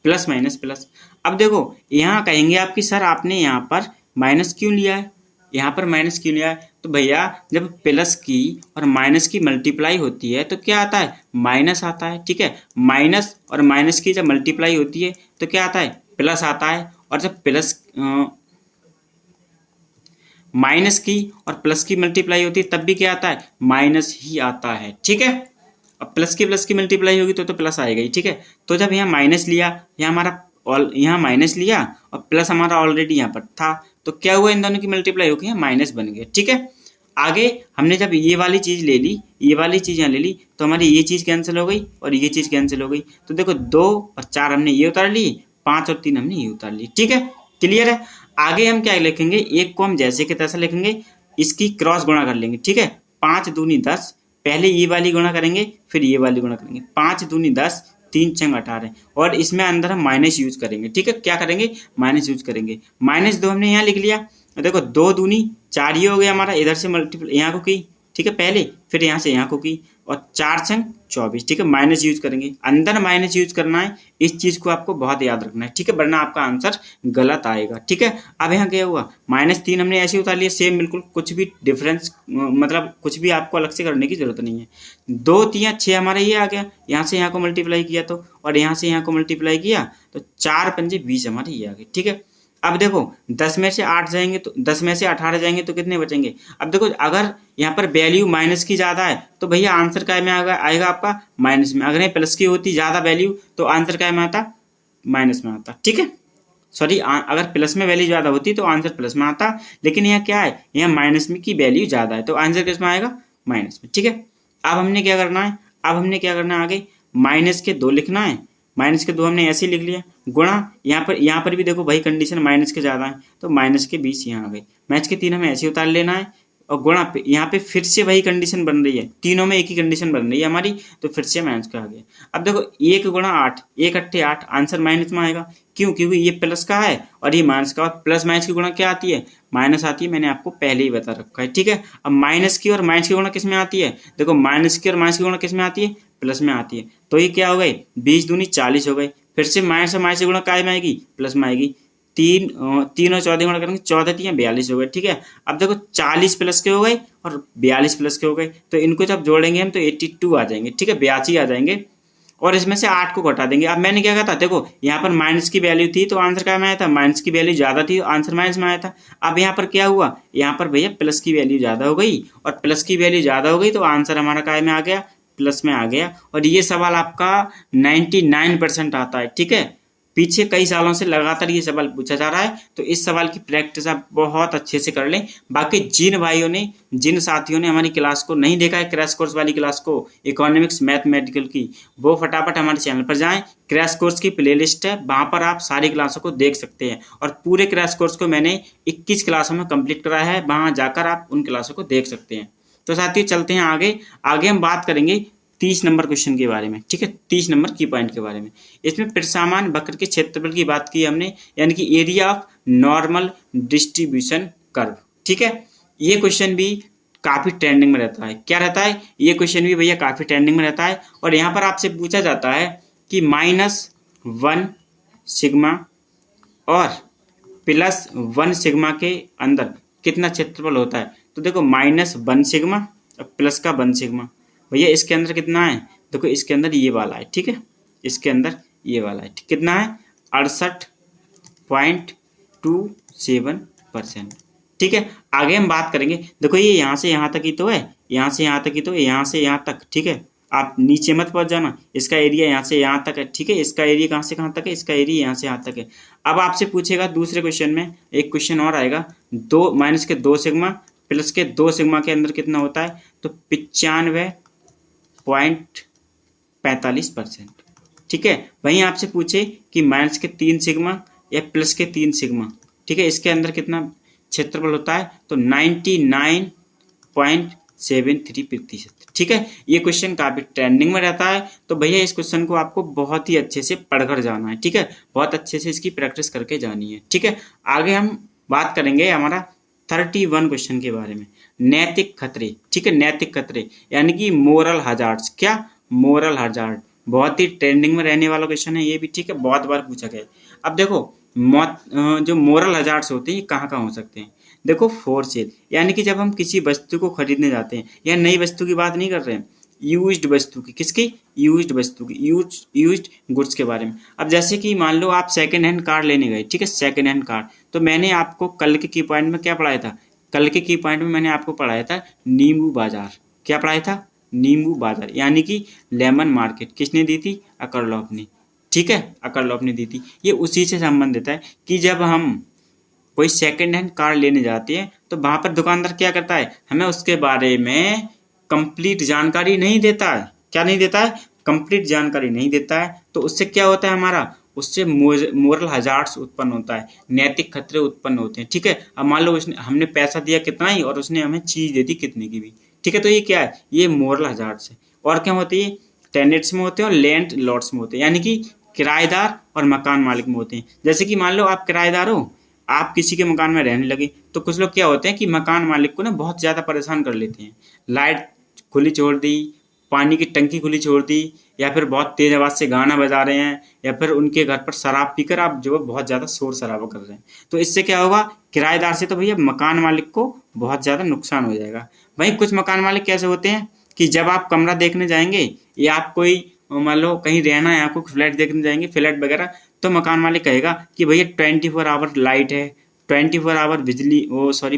प्लस माइनस प्लस। अब देखो यहाँ कहेंगे आपकी सर आपने यहाँ पर माइनस क्यों लिया है, यहाँ पर माइनस क्यों लिया है, तो भैया जब प्लस की और माइनस की मल्टीप्लाई होती है तो क्या आता है, माइनस आता है, ठीक है। माइनस और माइनस की जब मल्टीप्लाई होती है तो क्या आता है, प्लस आता है। और जब प्लस माइनस की और प्लस की मल्टीप्लाई होती है तब भी क्या आता है, माइनस ही आता है, ठीक है। अब प्लस की मल्टीप्लाई होगी तो प्लस आएगा ही, ठीक है। तो जब यहाँ माइनस लिया, यहाँ हमारा यहाँ माइनस लिया और प्लस हमारा ऑलरेडी यहाँ पर था, तो क्या हुआ, इन दोनों की मल्टीप्लाई होगी, माइनस बन गया, ठीक है। आगे हमने जब ये वाली चीज़ ले ली, ये वाली चीज़ यहाँ ले ली, तो हमारी ये चीज़ कैंसिल हो गई और ये चीज़ कैंसिल हो गई। तो देखो 2 और 4 हमने ये उतार ली, 5 और 3 हमने ये उतार ली, ठीक है, क्लियर है। आगे हम क्या लिखेंगे, एक को हम जैसे के तैसा लिखेंगे, इसकी क्रॉस गुणा कर लेंगे, ठीक है। 5 दूनी 10, पहले ये वाली गुणा करेंगे फिर ये वाली गुणा करेंगे, 5 दूनी 10, 3 छंग 18, और इसमें अंदर हम माइनस यूज करेंगे, ठीक है। क्या करेंगे, माइनस यूज करेंगे। -2 हमने यहाँ लिख लिया, देखो 2 दूनी 4 ये हो गया हमारा, इधर से मल्टीप्लाई यहाँ को की, ठीक है, पहले फिर यहाँ से यहाँ को की, और 4 छंग 24, ठीक है, माइनस यूज करेंगे, अंदर माइनस यूज करना है, इस चीज़ को आपको बहुत याद रखना है, ठीक है, वरना आपका आंसर गलत आएगा, ठीक है। अब यहाँ क्या हुआ, -3 हमने ऐसे उतार लिया, सेम बिल्कुल, कुछ भी डिफरेंस मतलब कुछ भी आपको अलग से करने की जरूरत नहीं है। 2 3 6 हमारा ये आ गया, यहाँ से यहाँ को मल्टीप्लाई किया तो, और यहाँ से यहाँ को मल्टीप्लाई किया तो 4 पंजे 20 हमारे ये आ गए, ठीक है। अब देखो 10 में से 8 जाएंगे तो 10 में से 18 जाएंगे तो कितने बचेंगे। अब देखो अगर यहाँ पर वैल्यू माइनस की ज़्यादा है तो भैया आंसर क्या में आएगा आपका, माइनस में। अगर ये प्लस की होती ज़्यादा वैल्यू तो आंसर क्या में आता, माइनस में आता, ठीक है। सॉरी, अगर प्लस में वैल्यू ज़्यादा होती तो आंसर प्लस में आता, लेकिन यहाँ क्या है, यहाँ माइनस में की वैल्यू ज़्यादा है तो आंसर किस में आएगा, माइनस में, ठीक है। अब हमने क्या करना है, अब हमने क्या करना है आगे, माइनस के 2 लिखना है, माइनस के 2 हमने ऐसे ही लिख लिया, गुणा यहाँ पर भी देखो भाई कंडीशन माइनस के ज़्यादा है तो माइनस के 20 यहाँ आ गई, मैच के 3 हमें ऐसे उतार लेना है, और गुणा पे यहाँ पे फिर से वही कंडीशन बन रही है, तीनों में एक ही कंडीशन बन रही है हमारी, तो फिर से माइनस का आ गया। अब देखो 1 गुणा 8, 1 अट्ठे 8, आंसर माइनस में आएगा, क्यों, क्योंकि ये प्लस का है और ये माइनस का, और प्लस माइनस की गुणा क्या आती है, माइनस आती है, मैंने आपको पहले ही बता रखा है, ठीक है। अब माइनस की और माइनस की गुणा किस में आती है, देखो माइनस की और माइनस की गुणा किस में आती है, प्लस में आती है, तो ये क्या हो गई, 20 दूनी 40 हो गई, फिर से माइनस और माइनस की गुणा काय में आएगी, प्लस में आएगी, 3 और 14 गुणा करेंगे, 14 3 42 हो गए, ठीक है। अब देखो 40 प्लस के हो गए और 42 प्लस के हो गए, तो इनको जब जोड़ेंगे हम तो 82 आ जाएंगे, ठीक है, 82 आ जाएंगे, और इसमें से 8 को घटा देंगे। अब मैंने क्या कहा था, देखो यहाँ पर माइनस की वैल्यू थी तो आंसर क्या में आया था, माइनस की वैल्यू ज़्यादा थी तो आंसर माइनस में आया था। अब यहाँ पर क्या हुआ, यहाँ पर भैया प्लस की वैल्यू ज़्यादा हो गई, और प्लस की वैल्यू ज़्यादा हो गई तो आंसर हमारा काय में आ गया, प्लस में आ गया। और ये सवाल आपका 99% आता है, ठीक है, पीछे कई सालों से लगातार ये सवाल पूछा जा रहा है, तो इस सवाल की प्रैक्टिस आप बहुत अच्छे से कर लें। बाकी जिन भाइयों ने, जिन साथियों ने हमारी क्लास को नहीं देखा है, क्रैश कोर्स वाली क्लास को, इकोनॉमिक्स मैथमेटिकल की, वो फटाफट हमारे चैनल पर जाएं, क्रैश कोर्स की प्लेलिस्ट है, वहाँ पर आप सारी क्लासों को देख सकते हैं, और पूरे क्रैश कोर्स को मैंने 21 क्लासों में कंप्लीट कराया है, वहाँ जाकर आप उन क्लासों को देख सकते हैं। तो साथियों चलते हैं आगे। आगे हम बात करेंगे 30 नंबर क्वेश्चन के बारे में, ठीक है, 30 नंबर की पॉइंट के बारे में। इसमें प्रसामान वक्र के क्षेत्रफल की बात की हमने, यानी कि area of normal distribution curve, ठीक है। ये क्वेश्चन भी काफी ट्रेंडिंग में रहता है। क्या रहता है, ये क्वेश्चन भी भैया काफी ट्रेंडिंग में रहता है, और यहाँ पर आपसे पूछा जाता है कि -1 सिग्मा और +1 सिग्मा के अंदर कितना क्षेत्रफल होता है। तो देखो -1 सिग्मा और प्लस का 1 सिग्मा, भैया इसके अंदर कितना है, देखो इसके अंदर ये वाला है, ठीक है, इसके अंदर ये वाला है, कितना है, 68.27%, ठीक है। आगे हम बात करेंगे, देखो ये यहाँ से यहाँ तक ही तो है, यहाँ से यहाँ तक ही तो है, यहाँ से यहाँ तक, ठीक है। आप नीचे मत पहुंच जाना, इसका एरिया यहाँ से यहाँ तक है, ठीक है। इसका एरिया कहाँ से कहाँ तक है, इसका एरिया यहाँ से यहाँ तक है। अब आपसे पूछेगा दूसरे क्वेश्चन में, एक क्वेश्चन और आएगा, दो माइनस के 2 सिग्मा प्लस के 2 सिग्मा के अंदर कितना होता है, तो 95.45%, ठीक है। वहीं आपसे पूछे कि माइनस के 3 सिग्मा या प्लस के 3 सिग्मा, ठीक है, इसके अंदर कितना क्षेत्रफल होता है, तो 99.73%, ठीक है। ये क्वेश्चन काफी ट्रेंडिंग में रहता है, तो भैया इस क्वेश्चन को आपको बहुत ही अच्छे से पढ़कर जाना है, ठीक है, बहुत अच्छे से इसकी प्रैक्टिस करके जानी है, ठीक है। आगे हम बात करेंगे हमारा 31 क्वेश्चन के बारे में, नैतिक खतरे, ठीक है। नैतिक खतरे यानी कि मोरल हजार्ड्स, क्या मोरल हजार्ड, बहुत ही ट्रेंडिंग में रहने वाला क्वेश्चन है ये भी, ठीक है, बहुत बार पूछा गया है। अब देखो जो मोरल हजार्ड्स होते हैं ये कहाँ कहाँ हो सकते हैं, देखो फॉर सेल यानी कि जब हम किसी वस्तु को खरीदने जाते हैं, या नई वस्तु की बात नहीं कर रहे हैं, यूज्ड वस्तु की, किसकी, यूज्ड वस्तु की, यूज्ड गुड्स के बारे में। अब जैसे कि मान लो आप सेकंड हैंड कार लेने गए, ठीक है, सेकंड हैंड कार, तो मैंने आपको कल के की पॉइंट में क्या पढ़ाया था, कल के की पॉइंट में मैंने आपको पढ़ाया था नींबू बाजार, क्या पढ़ाया था, नींबू बाजार यानी कि लेमन मार्केट, किसने दी थी, अकरलॉफ ने, ठीक है, अकरलॉफ ने दी थी। ये उसी से संबंधित है कि जब हम कोई सेकंड हैंड कार लेने जाते हैं तो वहां पर दुकानदार क्या करता है, हमें उसके बारे में कंप्लीट जानकारी नहीं देता है, क्या नहीं देता है, कंप्लीट जानकारी नहीं देता है। तो उससे क्या होता है हमारा, उससे मोरल हजार्ड्स उत्पन्न होता है, नैतिक खतरे उत्पन्न होते हैं, ठीक है। अब मान लो उसने हमने पैसा दिया कितना ही और उसने हमें चीज दे दी कितने की भी, ठीक है, तो ये क्या है, ये मोरल हजार्ड्स है। और क्या होते हैं, टेनेंट्स में होते हैं और लैंड लॉर्ड्स में होते हैं, यानी कि किराएदार और मकान मालिक में होते हैं। जैसे कि मान लो आप किराएदार हो, आप किसी के मकान में रहने लगे, तो कुछ लोग क्या होते हैं कि मकान मालिक को ना बहुत ज़्यादा परेशान कर लेते हैं, लाइट खुली छोड़ दी, पानी की टंकी खुली छोड़ दी, या फिर बहुत तेज आवाज़ से गाना बजा रहे हैं, या फिर उनके घर पर शराब पीकर आप जो है बहुत ज़्यादा शोर शराबा कर रहे हैं। तो इससे क्या होगा, किराएदार से तो भैया मकान मालिक को बहुत ज़्यादा नुकसान हो जाएगा। वहीं कुछ मकान मालिक कैसे होते हैं कि जब आप कमरा देखने जाएंगे या आप कोई मान लो कहीं रहना है, आपको फ्लैट देखने जाएंगे, फ्लैट वगैरह, तो मकान मालिक कहेगा कि भैया 24 आवर लाइट है, 24 आवर बिजली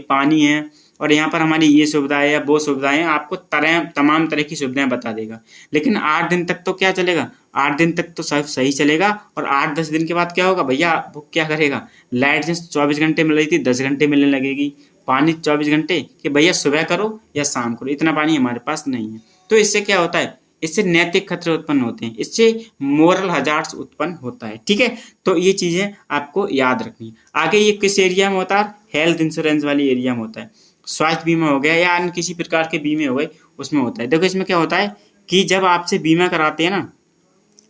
पानी है, और यहाँ पर हमारी ये सुविधा है या वो सुविधाएं हैं, आपको तमाम तरह की सुविधाएं बता देगा। लेकिन 8 दिन तक तो क्या चलेगा, 8 दिन तक तो सब सही चलेगा, और 8-10 दिन के बाद क्या होगा भैया, वो क्या करेगा, लाइट जैसे 24 घंटे मिल रही थी 10 घंटे मिलने लगेगी, पानी 24 घंटे कि भैया सुबह करो या शाम करो, इतना पानी हमारे पास नहीं है। तो इससे क्या होता है, इससे नैतिक खतरे उत्पन्न होते हैं, इससे मोरल हजार्ड्स उत्पन्न होता है, ठीक है। तो ये चीजें आपको याद रखनी है। आगे ये किस एरिया में होता है, हेल्थ इंश्योरेंस वाली एरिया में होता है, स्वास्थ्य बीमा हो गया या अन्य किसी प्रकार के बीमे हो गए उसमें होता है। देखो इसमें क्या होता है कि जब आपसे बीमा कराते हैं ना,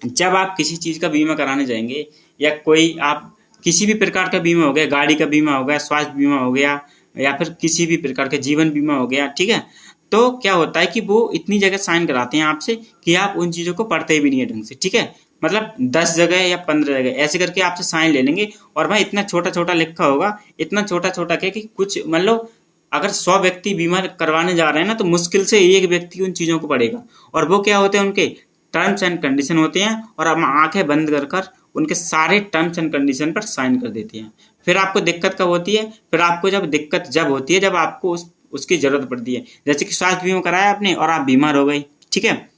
जब आप किसी चीज का बीमा कराने जाएंगे, या कोई आप किसी भी प्रकार का बीमा हो गया, गाड़ी का बीमा हो गया, स्वास्थ्य बीमा हो गया, या फिर किसी भी प्रकार का जीवन बीमा हो गया, ठीक है, तो क्या होता है कि वो इतनी जगह साइन कराते हैं आपसे कि आप उन चीजों को पढ़ते भी नहीं है ढंग से, ठीक है। मतलब 10 जगह या 15 जगह ऐसे करके आपसे साइन ले लेंगे, और भाई इतना छोटा छोटा लिखा होगा, इतना छोटा छोटा क्या कि कुछ मान लो अगर 100 व्यक्ति बीमा करवाने जा रहे हैं ना, तो मुश्किल से एक व्यक्ति उन चीजों को पढ़ेगा, और वो क्या होते हैं, उनके टर्म्स एंड कंडीशन होते हैं, और हम आंखें बंद कर कर उनके सारे टर्म्स एंड कंडीशन पर साइन कर देते हैं। फिर आपको दिक्कत कब होती है, फिर आपको जब होती है जब आपको उसकी जरूरत पड़ती है। जैसे कि स्वास्थ्य बीमा कराया आपने और आप बीमार हो गए, ठीक है,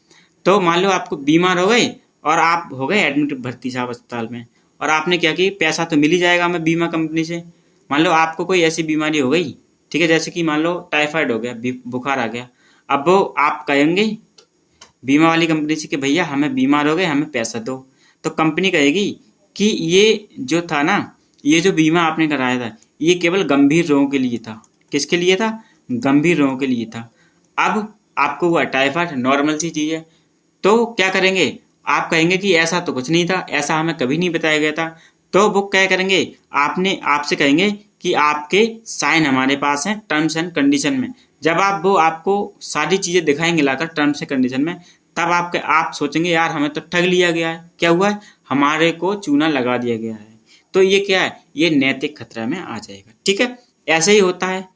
तो मान लो आपको बीमार हो गए और आप हो गए एडमिट भर्ती साहब अस्पताल में, और आपने क्या किया, पैसा तो मिल ही जाएगा हमें बीमा कंपनी से। मान लो आपको कोई ऐसी बीमारी हो गई, ठीक है, जैसे कि मान लो टाइफाइड हो गया, बुखार आ गया, अब वो आप कहेंगे बीमा वाली कंपनी से कि भैया हमें बीमार हो गए, हमें पैसा दो, तो कंपनी कहेगी कि ये जो था ना, ये जो बीमा आपने कराया था ये केवल गंभीर रोगों के लिए था। किसके लिए था, गंभीर रोगों के लिए था। अब आपको हुआ टाइफाइड, नॉर्मल सी चीज है, तो क्या करेंगे, आप कहेंगे कि ऐसा तो कुछ नहीं था, ऐसा हमें कभी नहीं बताया गया था। तो वो क्या करेंगे, आपसे कहेंगे कि आपके साइन हमारे पास हैं टर्म्स एंड कंडीशन में। जब वो आपको सारी चीजें दिखाएंगे लाकर टर्म्स एंड कंडीशन में, तब आप सोचेंगे यार हमें तो ठग लिया गया है, क्या हुआ है, हमारे को चूना लगा दिया गया है। तो ये क्या है, ये नैतिक खतरा में आ जाएगा, ठीक है। ऐसे ही होता है,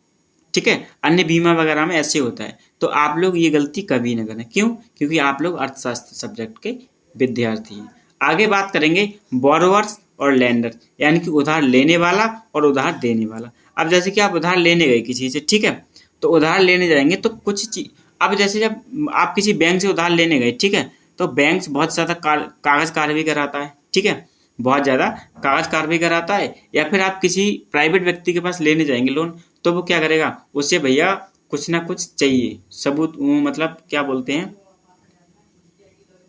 ठीक है, अन्य बीमा वगैरह में ऐसे होता है। तो आप लोग ये गलती कभी ना करें, क्यों, क्योंकि आप लोग अर्थशास्त्र सब्जेक्ट के विद्यार्थी हैं। आगे बात करेंगे बोरोवर्स और लेंडर, यानी कि उधार लेने वाला और उधार देने वाला। अब जैसे कि आप उधार लेने गए किसी से, ठीक है, तो उधार लेने जाएंगे तो कुछ चीज, अब जैसे जब आप किसी बैंक से उधार लेने गए, ठीक है, तो बैंक बहुत ज़्यादा कागज कार्रवाई कराता है, ठीक है, बहुत ज़्यादा कागज कार्रवाई कराता है। या फिर आप किसी प्राइवेट व्यक्ति के पास लेने जाएंगे लोन, तो वो क्या करेगा, उससे भैया कुछ ना कुछ चाहिए सबूत, मतलब क्या बोलते हैं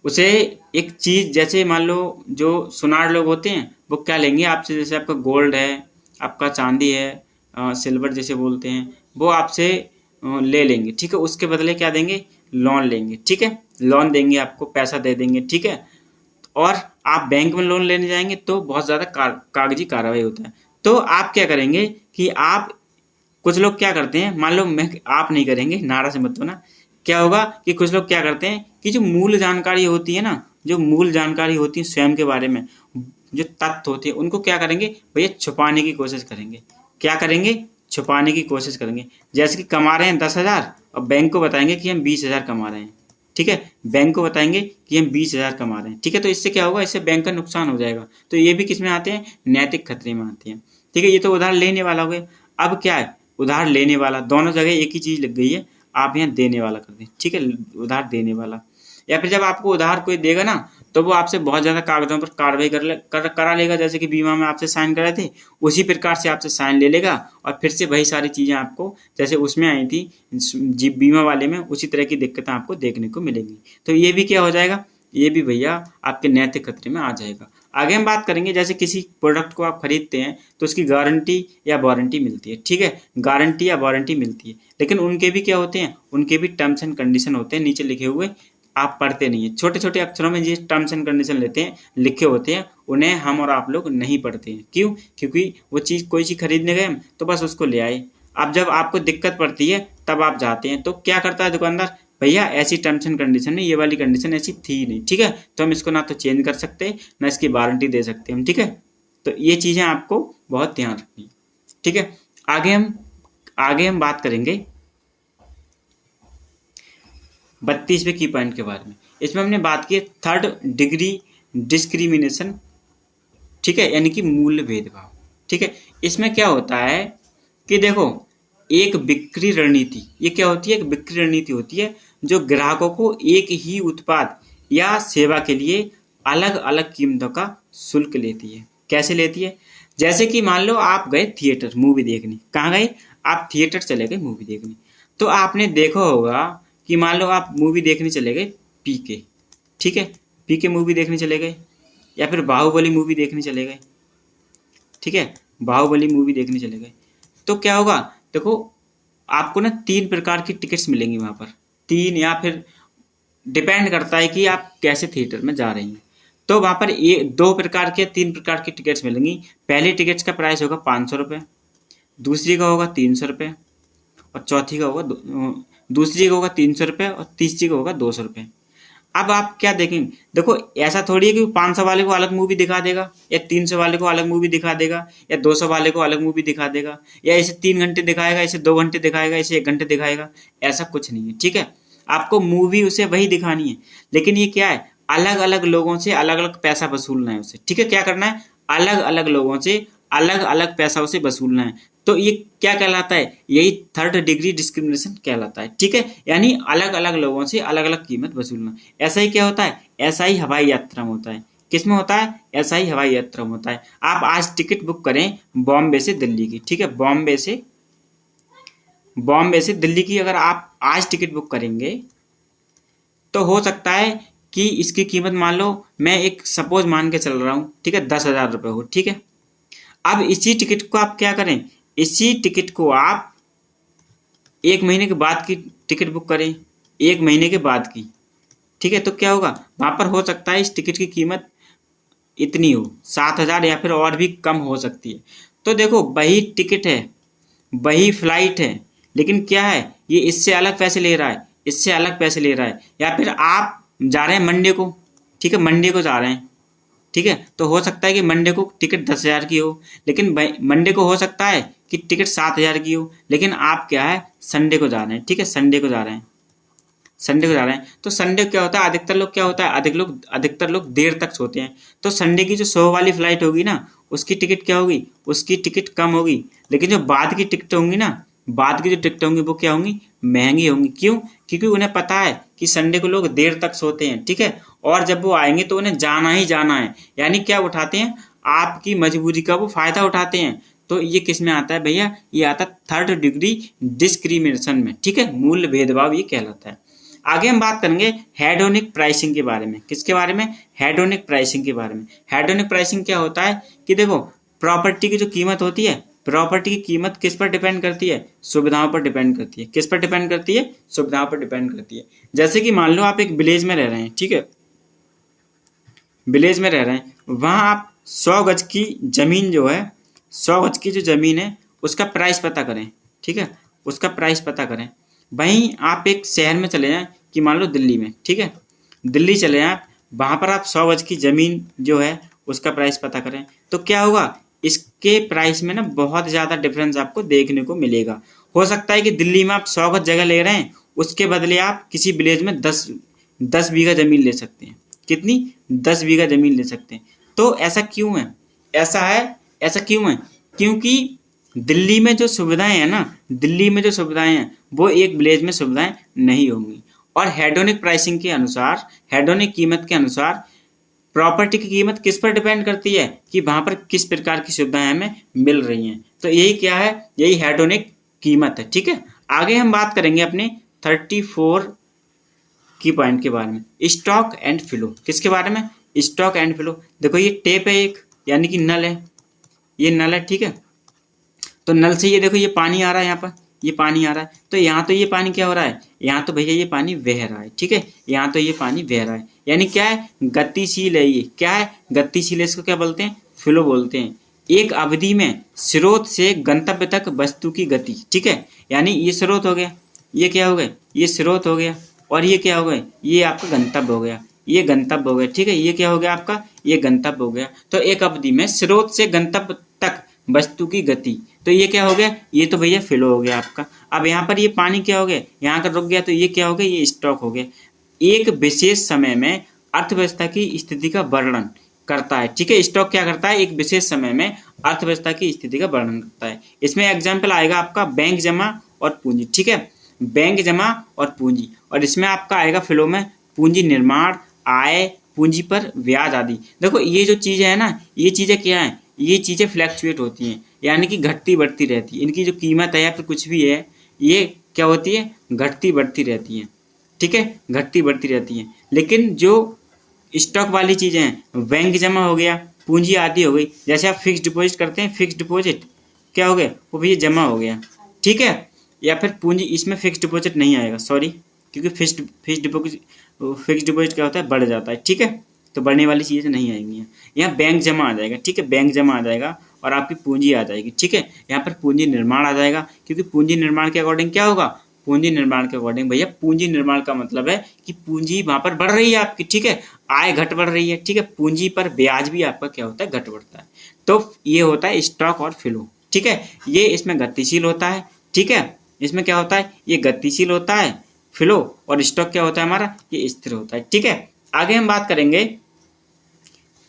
उसे, एक चीज, जैसे मान लो जो सुनार लोग होते हैं वो क्या लेंगे आपसे, जैसे आपका गोल्ड है, आपका चांदी है, सिल्वर जैसे बोलते हैं, वो आपसे ले लेंगे, ठीक है, उसके बदले क्या देंगे, लोन लेंगे, ठीक है, लोन देंगे आपको, पैसा दे देंगे, ठीक है। और आप बैंक में लोन लेने जाएंगे तो बहुत ज्यादा कागजी कार्रवाई होता है। तो आप क्या करेंगे कि आप, कुछ लोग क्या करते हैं, मान लो मैं, आप नहीं करेंगे, नारा से मत होना, क्या होगा कि कुछ लोग क्या करते हैं कि जो मूल जानकारी होती है ना, जो मूल जानकारी होती है स्वयं के बारे में, जो तथ्य होते हैं, उनको क्या करेंगे भैया, छुपाने की कोशिश करेंगे। क्या करेंगे, छुपाने की कोशिश करेंगे। जैसे कि कमा रहे हैं 10,000 और बैंक को बताएंगे कि हम 20,000 कमा रहे हैं, ठीक है, बैंक को बताएंगे कि हम 20,000 कमा रहे हैं, ठीक है, तो इससे क्या होगा, इससे बैंक का नुकसान हो जाएगा। तो ये भी किस में आते हैं, नैतिक खतरे में आते हैं, ठीक है। ये तो उधार लेने वाला हो गया। अब क्या है, उधार लेने वाला, दोनों जगह एक ही चीज लग गई है, आप यहाँ देने वाला कर दें, ठीक है, उधार देने वाला। या फिर जब आपको उधार कोई देगा ना, तो वो आपसे बहुत ज्यादा कागजों पर कार्रवाई करा लेगा, जैसे कि बीमा में आपसे साइन कराए थे, उसी प्रकार से आपसे साइन ले लेगा, और फिर से वही सारी चीजें आपको जैसे उसमें आई थी जी बीमा वाले में, उसी तरह की दिक्कतें आपको देखने को मिलेंगी। तो ये भी क्या हो जाएगा, ये भी भैया आपके नैतिक खतरे में आ जाएगा। आगे हम बात करेंगे, जैसे किसी प्रोडक्ट को आप खरीदते हैं तो उसकी गारंटी या वारंटी मिलती है, ठीक है, गारंटी या वारंटी मिलती है, लेकिन उनके भी क्या होते हैं, उनके भी टर्म्स एंड कंडीशन होते हैं नीचे लिखे हुए, आप पढ़ते नहीं है, छोटे छोटे अक्षरों में ये टर्म्स एंड कंडीशन लेते हैं, लिखे होते हैं, उन्हें हम और आप लोग नहीं पढ़ते हैं। क्यों, क्योंकि वो चीज़, कोई चीज़ खरीदने गए हम तो बस उसको ले आए। अब जब आपको दिक्कत पड़ती है तब आप जाते हैं, तो क्या करता है दुकानदार, भैया ऐसी टर्म्स एंड कंडीशन में ये वाली कंडीशन ऐसी थी नहीं, ठीक है, तो हम इसको ना तो चेंज कर सकते ना इसकी वारंटी दे सकते हम, ठीक है। तो ये चीज़ें आपको बहुत ध्यान रखनी है, ठीक है। आगे हम बात करेंगे 32वें की पॉइंट के बारे में। इसमें हमने बात की थर्ड डिग्री डिस्क्रिमिनेशन, ठीक है, यानी कि मूल्य भेदभाव, ठीक है। इसमें क्या होता है कि देखो, एक बिक्री रणनीति, ये क्या होती है, एक बिक्री रणनीति होती है जो ग्राहकों को एक ही उत्पाद या सेवा के लिए अलग अलग कीमतों का शुल्क लेती है। कैसे लेती है, जैसे कि मान लो आप गए थिएटर मूवी देखने, कहाँ गए, आप थिएटर चले गए मूवी देखने, तो आपने देखा होगा कि मान लो आप मूवी देखने चले गए पीके, ठीक है, पीके मूवी देखने चले गए, या फिर बाहुबली मूवी देखने चले गए, ठीक है, बाहुबली मूवी देखने चले गए, तो क्या होगा, देखो आपको ना 3 प्रकार की टिकट्स मिलेंगी वहां पर, 3 या फिर डिपेंड करता है कि आप कैसे थिएटर में जा रहे हैं। तो वहां पर ये 2 प्रकार के 3 प्रकार की टिकट्स मिलेंगी। पहली टिकट्स का प्राइस होगा 500 रुपये, दूसरी का होगा 300 रुपये, और चौथी का होगा दूसरी का होगा 300 रुपये, और तीसरी का होगा 200 रुपये। अब आप क्या देखेंगे, देखो ऐसा थोड़ी है कि 500 वाले को अलग मूवी दिखा देगा, या 300 वाले को अलग मूवी दिखा देगा, या 200 वाले को अलग मूवी दिखा देगा, या इसे 3 घंटे दिखाएगा, इसे 2 घंटे दिखाएगा, इसे 1 घंटे दिखाएगा, ऐसा कुछ नहीं है, ठीक है। आपको मूवी उसे वही दिखानी है, लेकिन ये क्या है, अलग अलग लोगों से अलग अलग पैसा वसूलना है उसे, ठीक है, क्या करना है, अलग अलग लोगों से अलग अलग पैसा उसे वसूलना है। तो ये क्या कहलाता है, यही थर्ड डिग्री डिस्क्रिमिनेशन कहलाता है, ठीक है, यानी अलग अलग लोगों से अलग अलग कीमत वसूलना। ऐसा ही क्या होता है, ऐसा ही हवाई यात्रा में होता है। किसमें होता है, ऐसा ही हवाई यात्रा में होता है। आप आज टिकट बुक करें बॉम्बे से दिल्ली की, ठीक है, बॉम्बे से दिल्ली की अगर आप आज टिकट बुक करेंगे तो हो सकता है कि इसकी कीमत, मान लो मैं एक सपोज मान के चल रहा हूँ, ठीक है, 10,000 रुपये हो, ठीक है। अब इसी टिकट को आप क्या करें, इसी टिकट को आप 1 महीने के बाद की टिकट बुक करें, 1 महीने के बाद की, ठीक है, तो क्या होगा, वहां पर हो सकता है इस टिकट की कीमत इतनी हो 7,000 या फिर और भी कम हो सकती है। तो देखो वही टिकट है, वही फ्लाइट है, लेकिन क्या है, ये इससे अलग पैसे ले रहा है, इससे अलग पैसे ले रहा है। या फिर आप जा रहे हैं मंडे को, ठीक है, मंडे को जा रहे हैं, ठीक है, तो हो सकता है कि मंडे को टिकट 10,000 की हो, लेकिन मंडे को हो सकता है कि टिकट 7,000 की हो, लेकिन आप क्या है, संडे को जा रहे हैं, ठीक है, संडे को जा रहे हैं, संडे को जा रहे हैं। तो संडे क्या होता है, अधिकतर लोग क्या होता है, अधिकतर लोग देर तक सोते हैं, तो संडे की जो 100 वाली फ्लाइट होगी ना, उसकी टिकट क्या होगी, उसकी टिकट कम होगी। लेकिन जो बाद की टिकट होंगी ना, बाद की जो टिकट होंगी वो क्या होंगी, महंगी होंगी। क्यों? क्योंकि उन्हें पता है कि संडे को लोग देर तक सोते हैं, ठीक है, और जब वो आएंगे तो उन्हें जाना ही जाना है। यानी क्या उठाते हैं, आपकी मजबूरी का वो फायदा उठाते हैं। तो ये किस में आता है भैया, ये आता है थर्ड डिग्री डिस्क्रिमिनेशन में, ठीक है, मूल्य भेदभाव ये कहलाता है। आगे हम बात करेंगे हेडोनिक प्राइसिंग के बारे में। किसके बारे में, हेडोनिक प्राइसिंग के बारे में। हेडोनिक प्राइसिंग क्या होता है कि देखो, प्रॉपर्टी की जो कीमत होती है, प्रॉपर्टी की कीमत किस पर डिपेंड करती है, सुविधाओं पर डिपेंड करती है। किस पर डिपेंड करती है, सुविधाओं पर डिपेंड करती है। जैसे कि मान लो आप एक विलेज में रह रहे हैं, ठीक है, विलेज में रह रहे हैं, वहां आप 100 गज की जमीन जो है, 100 गज की जो जमीन है उसका प्राइस पता करें, ठीक है, उसका प्राइस पता करें। वहीं आप एक शहर में चले जाएं कि मान लो दिल्ली में, ठीक है, दिल्ली चले जाएं, वहां पर आप 100 गज की जमीन जो है उसका प्राइस पता करें, तो क्या होगा, इसके प्राइस में ना बहुत ज़्यादा डिफरेंस आपको देखने को मिलेगा। हो सकता है कि दिल्ली में आप 100 गज जगह ले रहे हैं, उसके बदले आप किसी विलेज में 10 बीघा जमीन ले सकते हैं। कितनी, 10 बीघा जमीन ले सकते हैं। तो ऐसा क्यों है, ऐसा क्यों है, क्योंकि दिल्ली में जो सुविधाएं हैं ना, दिल्ली में जो सुविधाएं हैं वो एक विलेज में सुविधाएं नहीं होंगी। और हेडोनिक प्राइसिंग के अनुसार, हेडोनिक कीमत के अनुसार प्रॉपर्टी की कीमत किस पर डिपेंड करती है कि वहां पर किस प्रकार की सुविधाएं हमें मिल रही हैं। तो यही क्या है, यही हेडोनिक कीमत है, ठीक है। आगे हम बात करेंगे अपने 34 की पॉइंट के बारे में, स्टॉक एंड फ्लो। किसके बारे में, स्टॉक एंड फ्लो। देखो ये टेप है एक, यानी कि नल है, ये नल है, ठीक है। तो नल से ये देखो ये पानी आ रहा है, यहाँ पर ये पानी आ रहा है, तो यहाँ तो ये पानी क्या हो रहा है, यहाँ तो भैया ये पानी बह रहा है, ठीक है, यहाँ तो ये पानी बह रहा है, यानी क्या है, गतिशील है। ये क्या है, गतिशील है, इसको क्या बोलते हैं, फ्लो बोलते हैं। एक अवधि में स्रोत से गंतव्य तक वस्तु की गति, ठीक है, यानी ये स्रोत हो गया, ये क्या हो गया, ये स्रोत हो गया, और ये क्या हो गया, ये आपका गंतव्य हो गया, ये गंतव्य हो गया, ठीक है, ये क्या हो गया आपका, ये गंतव्य हो गया। तो एक अवधि में स्रोत से गंतव्य तक वस्तु की गति, तो ये क्या हो गया, ये तो भैया फ्लो हो गया आपका। अब यहाँ पर ये पानी क्या हो गया, यहाँ का रुक गया, तो ये क्या हो गया, ये स्टॉक हो गया। एक विशेष समय में अर्थव्यवस्था की स्थिति का वर्णन करता है, ठीक है। स्टॉक क्या करता है, एक विशेष समय में अर्थव्यवस्था की स्थिति का वर्णन करता है। इसमें एग्जाम्पल आएगा आपका बैंक जमा और पूंजी, ठीक है, बैंक जमा और पूंजी। और इसमें आपका आएगा फ्लो में पूंजी निर्माण, आय, पूंजी पर ब्याज आदि। देखो ये जो चीजें है ना, ये चीजें क्या है, ये चीजें फ्लैक्चुएट होती हैं, यानी कि घटती बढ़ती रहती है। इनकी जो कीमत है या फिर कुछ भी है, ये क्या होती है, घटती बढ़ती रहती है, ठीक है, घटती बढ़ती रहती है। लेकिन जो स्टॉक वाली चीजें हैं, बैंक जमा हो गया, पूंजी आदि हो गई, जैसे आप फिक्स डिपॉजिट करते हैं, फिक्स डिपॉजिट क्या हो गया, वो भी जमा हो गया, ठीक है। या फिर पूंजी, इसमें फिक्स डिपॉजिट नहीं आएगा, सॉरी, क्योंकि फिक्स डिपॉजिट क्या होता है, बढ़ जाता है, ठीक है, तो बढ़ने वाली चीज़ें नहीं आएंगी। यहाँ बैंक जमा आ जाएगा, ठीक है, बैंक जमा आ जाएगा और आपकी पूंजी आ जाएगी, ठीक है। यहाँ पर पूंजी निर्माण आ जाएगा, क्योंकि पूंजी निर्माण के अकॉर्डिंग क्या होगा, पूंजी निर्माण के अकॉर्डिंग भैया, पूंजी निर्माण का मतलब है कि पूंजी वहां पर बढ़ रही है आपकी, ठीक है, आय घट बढ़ रही है, ठीक है, पूंजी पर ब्याज भी आपका क्या होता है, घट बढ़ता है। तो ये होता है स्टॉक और फ्लो, ठीक है। ये इसमें गतिशील होता है, ठीक है, इसमें क्या होता है, ये गतिशील होता है फ्लो, और स्टॉक क्या होता है हमारा, ये स्थिर होता है, ठीक है। आगे हम बात करेंगे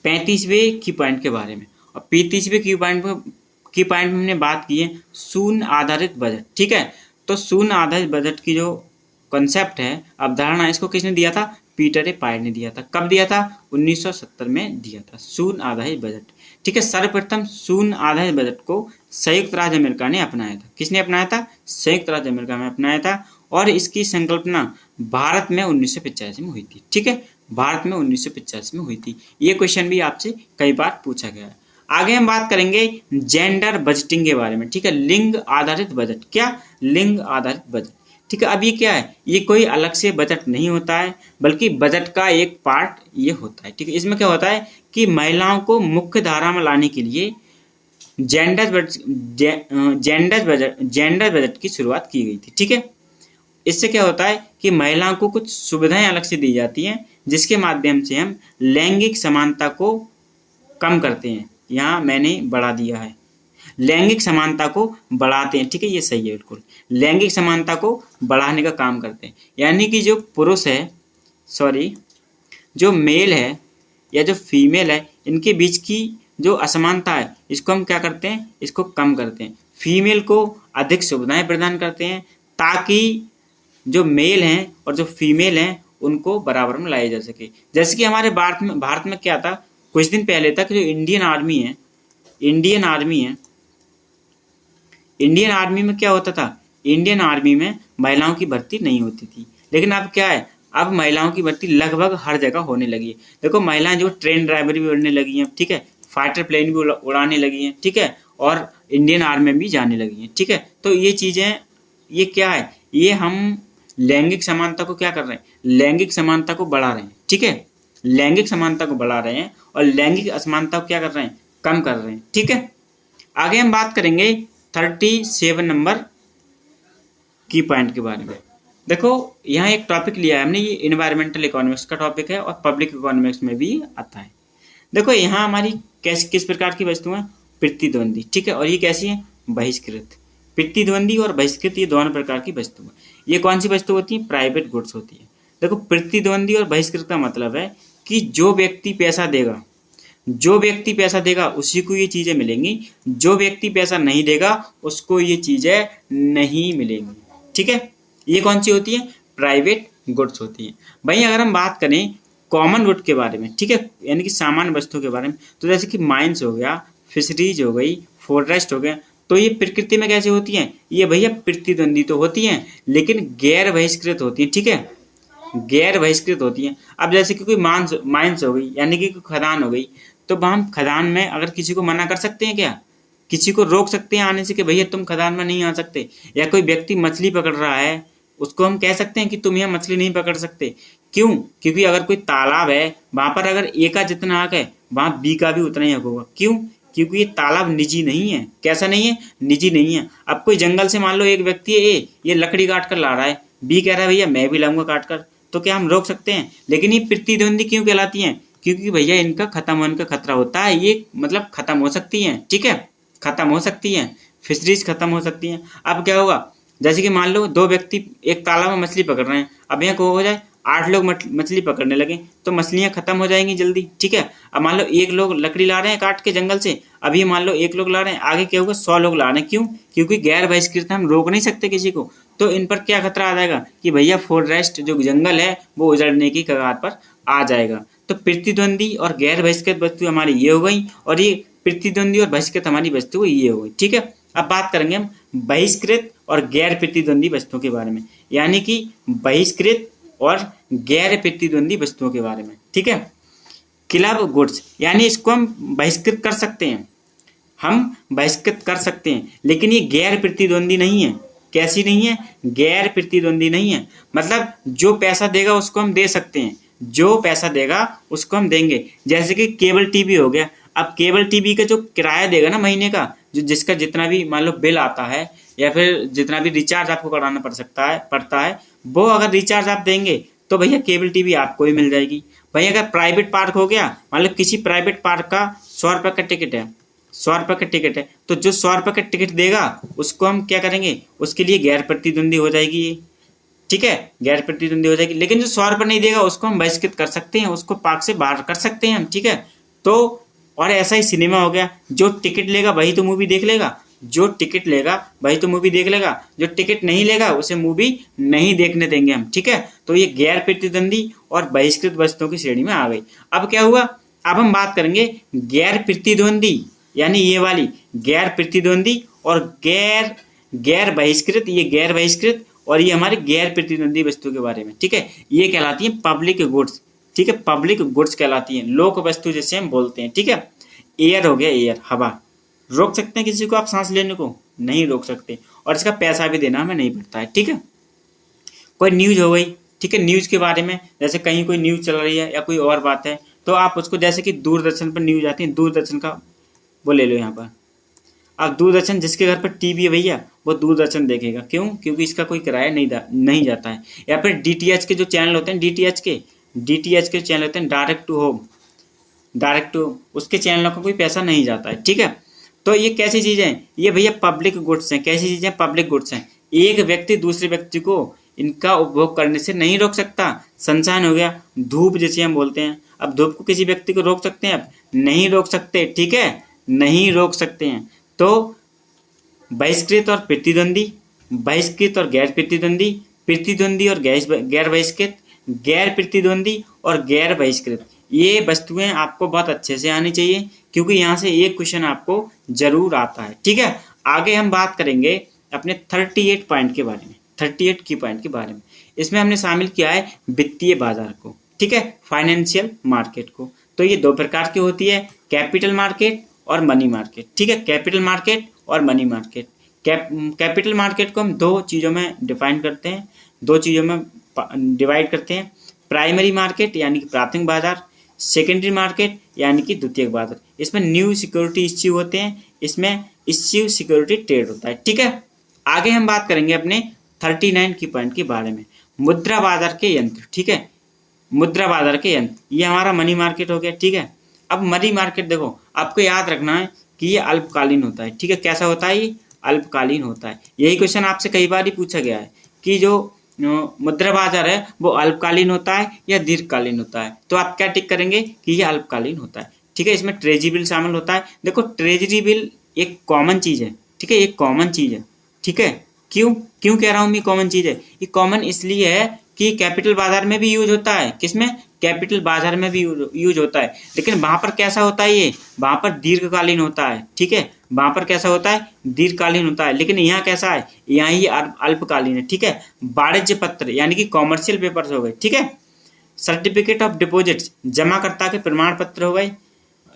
35वें की पॉइंट के बारे में। और 35वें की पॉइंट में हमने बात की है शून्य आधारित बजट, ठीक है। तो शून्य आधारित बजट की जो कॉन्सेप्ट है, अवधारणा, इसको किसने दिया था, पीटर ए पायर ने दिया था। कब दिया था, 1970 में दिया था, शून्य आधारित बजट, ठीक है। सर्वप्रथम शून्य आधारित बजट को संयुक्त राज्य अमेरिका ने अपनाया था। किसने अपनाया था, संयुक्त राज्य अमेरिका में अपनाया था। और इसकी संकल्पना भारत में 1985 में हुई थी, ठीक है, भारत में 1985 में हुई थी। ये क्वेश्चन भी आपसे कई बार पूछा गया है। आगे हम बात करेंगे जेंडर बजटिंग के बारे में, ठीक है, लिंग आधारित बजट। क्या, लिंग आधारित बजट, ठीक है। अब ये क्या है, ये कोई अलग से बजट नहीं होता है, बल्कि बजट का एक पार्ट ये होता है, ठीक है। इसमें क्या होता है कि महिलाओं को मुख्य धारा में लाने के लिए जेंडर बजट की शुरुआत की गई थी, ठीक है। इससे क्या होता है कि महिलाओं को कुछ सुविधाएं अलग से दी जाती हैं, जिसके माध्यम से हम लैंगिक समानता को कम करते हैं। यहाँ मैंने बढ़ा दिया है, लैंगिक समानता को बढ़ाते हैं, ठीक है, ये सही है बिल्कुल, लैंगिक समानता को बढ़ाने का काम करते हैं। यानी कि जो पुरुष है, सॉरी, जो मेल है या जो फीमेल है, इनके बीच की जो असमानता है इसको हम क्या करते हैं, इसको कम करते हैं। फीमेल को अधिक सुविधाएं प्रदान करते हैं ताकि जो मेल हैं और जो फीमेल हैं उनको बराबर में लाया जा सके। जैसे कि हमारे भारत में क्या था, कुछ दिन पहले तक जो इंडियन आर्मी है, इंडियन आर्मी में क्या होता था, इंडियन आर्मी में महिलाओं की भर्ती नहीं होती थी। लेकिन अब क्या है, अब महिलाओं की भर्ती लगभग हर जगह होने लगी है। देखो महिलाएं जो ट्रेन ड्राइवर भी बनने लगी हैं, ठीक है, फाइटर प्लेन भी उड़ाने लगी हैं, ठीक है, और इंडियन आर्मी में भी जाने लगी हैं, ठीक है। तो ये चीजें, ये क्या है, ये हम लैंगिक समानता को क्या कर रहे हैं, लैंगिक समानता को बढ़ा रहे हैं, ठीक है, लैंगिक समानता को बढ़ा रहे हैं और लैंगिक असमानता को क्या कर रहे हैं, कम कर रहे हैं, ठीक है। आगे हम बात करेंगे 37 नंबर की पॉइंट के बारे में। देखो यहाँ एक टॉपिक लिया है हमने, ये इन्वायरमेंटल इकोनॉमिक्स का टॉपिक है और पब्लिक इकोनॉमिक्स में भी आता है। देखो यहाँ हमारी किस प्रकार की वस्तु है, प्रतिद्वंदी, ठीक है, और ये कैसी है, बहिष्कृत। प्रतिद्वंदी और बहिष्कृत ये दोनों प्रकार की वस्तु है। ये कौन सी वस्तु होती है, प्राइवेट गुड्स होती है। देखो प्रतिद्वंदी और बहिष्कृत का मतलब है कि जो व्यक्ति पैसा देगा उसी को ये चीजें मिलेंगी, जो व्यक्ति पैसा नहीं देगा उसको ये चीजें नहीं मिलेंगी, ठीक है। ये कौन सी होती है, प्राइवेट गुड्स होती है। भाई अगर हम बात करें कॉमन गुड के बारे में, ठीक है, यानी कि सामान्य वस्तुओं के बारे में, तो जैसे कि माइंस हो गया, फिशरीज हो गई, फॉरेस्ट हो गया, तो ये प्रकृति में कैसे होती हैं, ये भैया प्रतिद्वंदी तो होती हैं लेकिन गैर बहिष्कृत होती है, ठीक है, गैर बहिष्कृत होती है। अब जैसे कि कोई माइंस हो गई, यानी कि कोई खदान हो गई, तो हम खदान में अगर किसी को मना कर सकते हैं क्या, किसी को रोक सकते हैं आने से कि भैया तुम खदान में नहीं आ सकते। या कोई व्यक्ति मछली पकड़ रहा है, उसको हम कह सकते हैं कि तुम यहाँ मछली नहीं पकड़ सकते, क्यों, क्योंकि अगर कोई तालाब है वहां पर अगर ए का जितना हक है वहां बी का भी उतना ही हक होगा, क्यों, क्योंकि ये तालाब निजी नहीं है। कैसा नहीं है, निजी नहीं है। अब कोई जंगल से मान लो एक व्यक्ति है ए, ये लकड़ी काट कर ला रहा है, बी कह रहा है भैया मैं भी लाऊंगा काट कर, तो क्या हम रोक सकते हैं। लेकिन ये प्रतिद्वंदी क्यों कहलाती हैं, क्योंकि भैया इनका खत्म होने का खतरा होता है, ये मतलब खत्म हो सकती है, ठीक है, खत्म हो सकती है, फिशरीज खत्म हो सकती है। अब क्या होगा, जैसे कि मान लो दो व्यक्ति एक तालाब में मछली पकड़ रहे हैं, अब यहाँ को हो जाए 8 लोग मछली पकड़ने लगे तो मछलियां खत्म हो जाएंगी जल्दी, ठीक है। अब मान लो एक लोग लकड़ी ला रहे हैं काट के जंगल से, अभी मान लो एक लोग ला रहे हैं, आगे क्या होगा 100 लोग ला रहे हैं, क्यों, क्योंकि गैर बहिष्कृत हम रोक नहीं सकते किसी को। तो इन पर क्या खतरा आ जाएगा कि भैया फॉरेस्ट जो जंगल है वो उजड़ने की कगार पर आ जाएगा। तो प्रतिद्वंदी और गैर बहिष्कृत वस्तु हमारी ये हो गई, और ये प्रतिद्वंदी और बहिष्कृत हमारी वस्तु ये हो गई, ठीक है। अब बात करेंगे हम बहिष्कृत और गैर प्रतिद्वंदी वस्तुओं के बारे में, यानी कि बहिष्कृत और गैर प्रतिद्वंदी वस्तुओं के बारे में, ठीक है। क्लब गुड्स, यानी इसको हम बहिष्कृत कर सकते हैं, हम बहिष्कृत कर सकते हैं, लेकिन ये गैर प्रतिद्वंदी नहीं है। कैसी नहीं है, गैर प्रतिद्वंदी नहीं है। मतलब जो पैसा देगा उसको हम दे सकते हैं, जो पैसा देगा उसको हम देंगे। जैसे कि केबल टीवी हो गया, अब केबल टीवी का जो किराया देगा ना महीने का, जो जिसका जितना भी मान लो बिल आता है या फिर जितना भी रिचार्ज आपको कराना पड़ता है, वो अगर रिचार्ज आप देंगे तो भैया केबल टीवी आपको ही मिल जाएगी। भैया अगर प्राइवेट पार्क हो गया, मान लो किसी प्राइवेट पार्क का 100 रुपये का टिकट है, 100 रुपये का टिकट है, तो जो 100 रुपये का टिकट देगा उसको हम क्या करेंगे, उसके लिए गैर प्रतिद्वंदी हो जाएगी ये, ठीक है, गैर प्रतिद्वंदी हो जाएगी। लेकिन जो 100 रुपये नहीं देगा उसको हम बहिष्कृत कर सकते हैं, उसको पार्क से बाहर कर सकते हैं हम, ठीक है। तो और ऐसा ही सिनेमा हो गया, जो टिकट लेगा वही तो मूवी देख लेगा, जो टिकट लेगा वही तो मूवी देख लेगा, जो टिकट नहीं लेगा उसे मूवी नहीं देखने देंगे हम, ठीक है। तो ये गैर प्रतिद्वंदी और बहिष्कृत वस्तुओं की श्रेणी में आ गई। अब क्या हुआ, अब हम बात करेंगे गैर प्रतिद्वंदी, यानी ये वाली गैर प्रतिद्वंदी और गैर बहिष्कृत, ये गैर बहिष्कृत और ये हमारे गैर प्रतिद्वंदी वस्तु के बारे में, ठीक है। ये कहलाती है पब्लिक गुड्स, ठीक है, पब्लिक गुड्स कहलाती है, लोक वस्तु जैसे हम बोलते हैं, ठीक है। एयर हो गया, एयर हवा, रोक सकते हैं किसी को आप सांस लेने को, नहीं रोक सकते, और इसका पैसा भी देना हमें नहीं पड़ता है, ठीक है। कोई न्यूज हो गई, ठीक है, न्यूज के बारे में, जैसे कहीं कोई न्यूज चल रही है या कोई और बात है, तो आप उसको, जैसे कि दूरदर्शन पर न्यूज आती है, दूरदर्शन का वो ले लो यहाँ पर। अब दूरदर्शन, जिसके घर पर टीवी है भैया वो दूरदर्शन देखेगा, क्यों, क्योंकि इसका कोई किराया नहीं जाता है। या फिर डीटीएच के जो चैनल होते हैं, डीटीएच के चैनल होते हैं, डायरेक्ट टू होम, उसके चैनलों का कोई पैसा नहीं जाता है, ठीक है। तो ये कैसी चीजें हैं, ये भैया पब्लिक गुड्स हैं। कैसी चीजें, पब्लिक गुड्स हैं, एक व्यक्ति दूसरे व्यक्ति को इनका उपभोग करने से नहीं रोक सकता। सनशाइन हो गया, धूप जिसे हम बोलते हैं। अब धूप को किसी व्यक्ति को रोक सकते हैं? अब नहीं रोक सकते, ठीक है, नहीं रोक सकते हैं। तो बहिष्कृत और प्रतिद्वंदी, बहिष्कृत और गैर प्रतिद्वंदी, प्रतिद्वंदी और गैर बहिष्कृत, गैर प्रतिद्वंदी और गैर बहिष्कृत, ये वस्तुएं आपको बहुत अच्छे से आनी चाहिए, क्योंकि यहाँ से एक क्वेश्चन आपको जरूर आता है, ठीक है। आगे हम बात करेंगे अपने 38 पॉइंट के बारे में, 38 की पॉइंट के बारे में। इसमें हमने शामिल किया है वित्तीय बाजार को, ठीक है, फाइनेंशियल मार्केट को। तो ये दो प्रकार की होती है, कैपिटल मार्केट और मनी मार्केट, ठीक है, कैपिटल मार्केट और मनी मार्केट। कैपिटल मार्केट को हम दो चीज़ों में डिफाइन करते हैं, दो चीज़ों में डिवाइड करते हैं, प्राइमरी मार्केट यानी कि प्राथमिक बाजार, सेकेंडरी मार्केट यानी कि द्वितीयक बाजार। इसमें न्यू सिक्योरिटी इश्यू होते हैं, इसमें इश्यू सिक्योरिटी ट्रेड होता है, ठीक है। आगे हम बात करेंगे अपने 39 की पॉइंट के बारे में, मुद्रा बाजार के यंत्र, ठीक है, मुद्रा बाजार के यंत्र, ये हमारा मनी मार्केट हो गया, ठीक है। अब मनी मार्केट देखो, आपको याद रखना है कि ये अल्पकालीन होता है, ठीक है, कैसा होता है, ये अल्पकालीन होता है। यही क्वेश्चन आपसे कई बार ही पूछा गया है कि जो मुद्रा बाजार है वो अल्पकालीन होता है या दीर्घकालीन होता है, तो आप क्या टिक करेंगे कि ये अल्पकालीन होता है, ठीक है। इसमें ट्रेजरी बिल शामिल होता है। देखो ट्रेजरी बिल एक कॉमन चीज है, ठीक है, एक कॉमन चीज है, ठीक है। क्यों क्यों कह रहा हूँ मैं कॉमन चीज है? ये कॉमन इसलिए है कि कैपिटल बाजार में भी यूज होता है, किसमें, कैपिटल बाजार में भी यूज होता है, लेकिन वहां पर कैसा होता है, ये वहां पर दीर्घकालीन होता है, ठीक है, वहां पर कैसा होता है, दीर्घकालीन होता है। लेकिन यहाँ कैसा है, यहाँ ही अल्पकालीन है, ठीक है। वाणिज्य पत्र यानी कि कॉमर्शियल पेपर्स हो गए, ठीक है। सर्टिफिकेट ऑफ डिपॉजिट्स, जमाकर्ता के प्रमाण पत्र हो गए।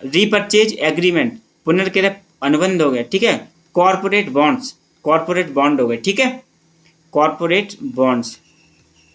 रीपर्चेज एग्रीमेंट, पुनर्क्रय अनुबंध हो गया, ठीक है। कॉर्पोरेट बॉन्ड्स, कॉर्पोरेट बॉन्ड हो गए, ठीक है, कॉर्पोरेट बॉन्ड्स,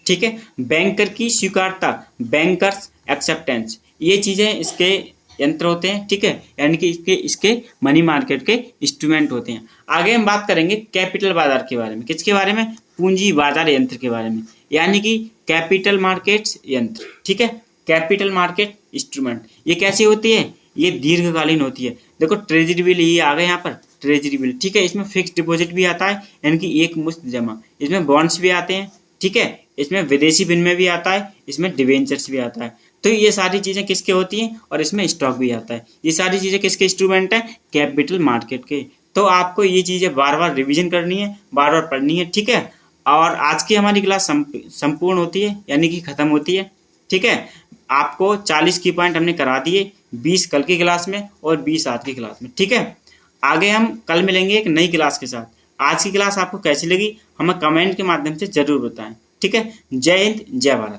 ठीक है। बैंकर की स्वीकार्यता, बैंकर्स एक्सेप्टेंस, ये चीजें इसके यंत्र होते हैं, ठीक है, यानी कि इसके मनी मार्केट के इंस्ट्रूमेंट होते हैं। आगे हम बात करेंगे कैपिटल बाजार के बारे में, किसके बारे में, पूंजी बाजार यंत्र के बारे में, यानी कि कैपिटल मार्केट्स यंत्र, ठीक है, कैपिटल मार्केट इंस्ट्रूमेंट। ये कैसी होती है, ये दीर्घकालीन होती है। देखो ट्रेजरी बिल ये आ गए यहाँ पर, ट्रेजरी बिल, ठीक है। इसमें फिक्स्ड डिपॉजिट भी आता है यानी कि एक मुश्त जमा, इसमें बॉन्ड्स भी आते हैं, ठीक है, इसमें विदेशी विनिमय भी आता है, इसमें डिवेंचर्स भी आता है। तो ये सारी चीजें किसके होती हैं, और इसमें स्टॉक भी आता है। ये सारी चीजें किसके इंस्ट्रूमेंट है, कैपिटल मार्केट के। तो आपको ये चीजें बार बार रिवीजन करनी है, बार बार पढ़नी है, ठीक है। और आज की हमारी क्लास संपूर्ण होती है, यानी कि खत्म होती है, ठीक है। आपको 40 की पॉइंट हमने करा दिए, 20 कल की क्लास में और 20 आज की क्लास में, ठीक है। आगे हम कल मिलेंगे एक नई क्लास के साथ। आज की क्लास आपको कैसी लगी हमें कमेंट के माध्यम से जरूर बताएं, ठीक है। जय हिंद, जय भारत।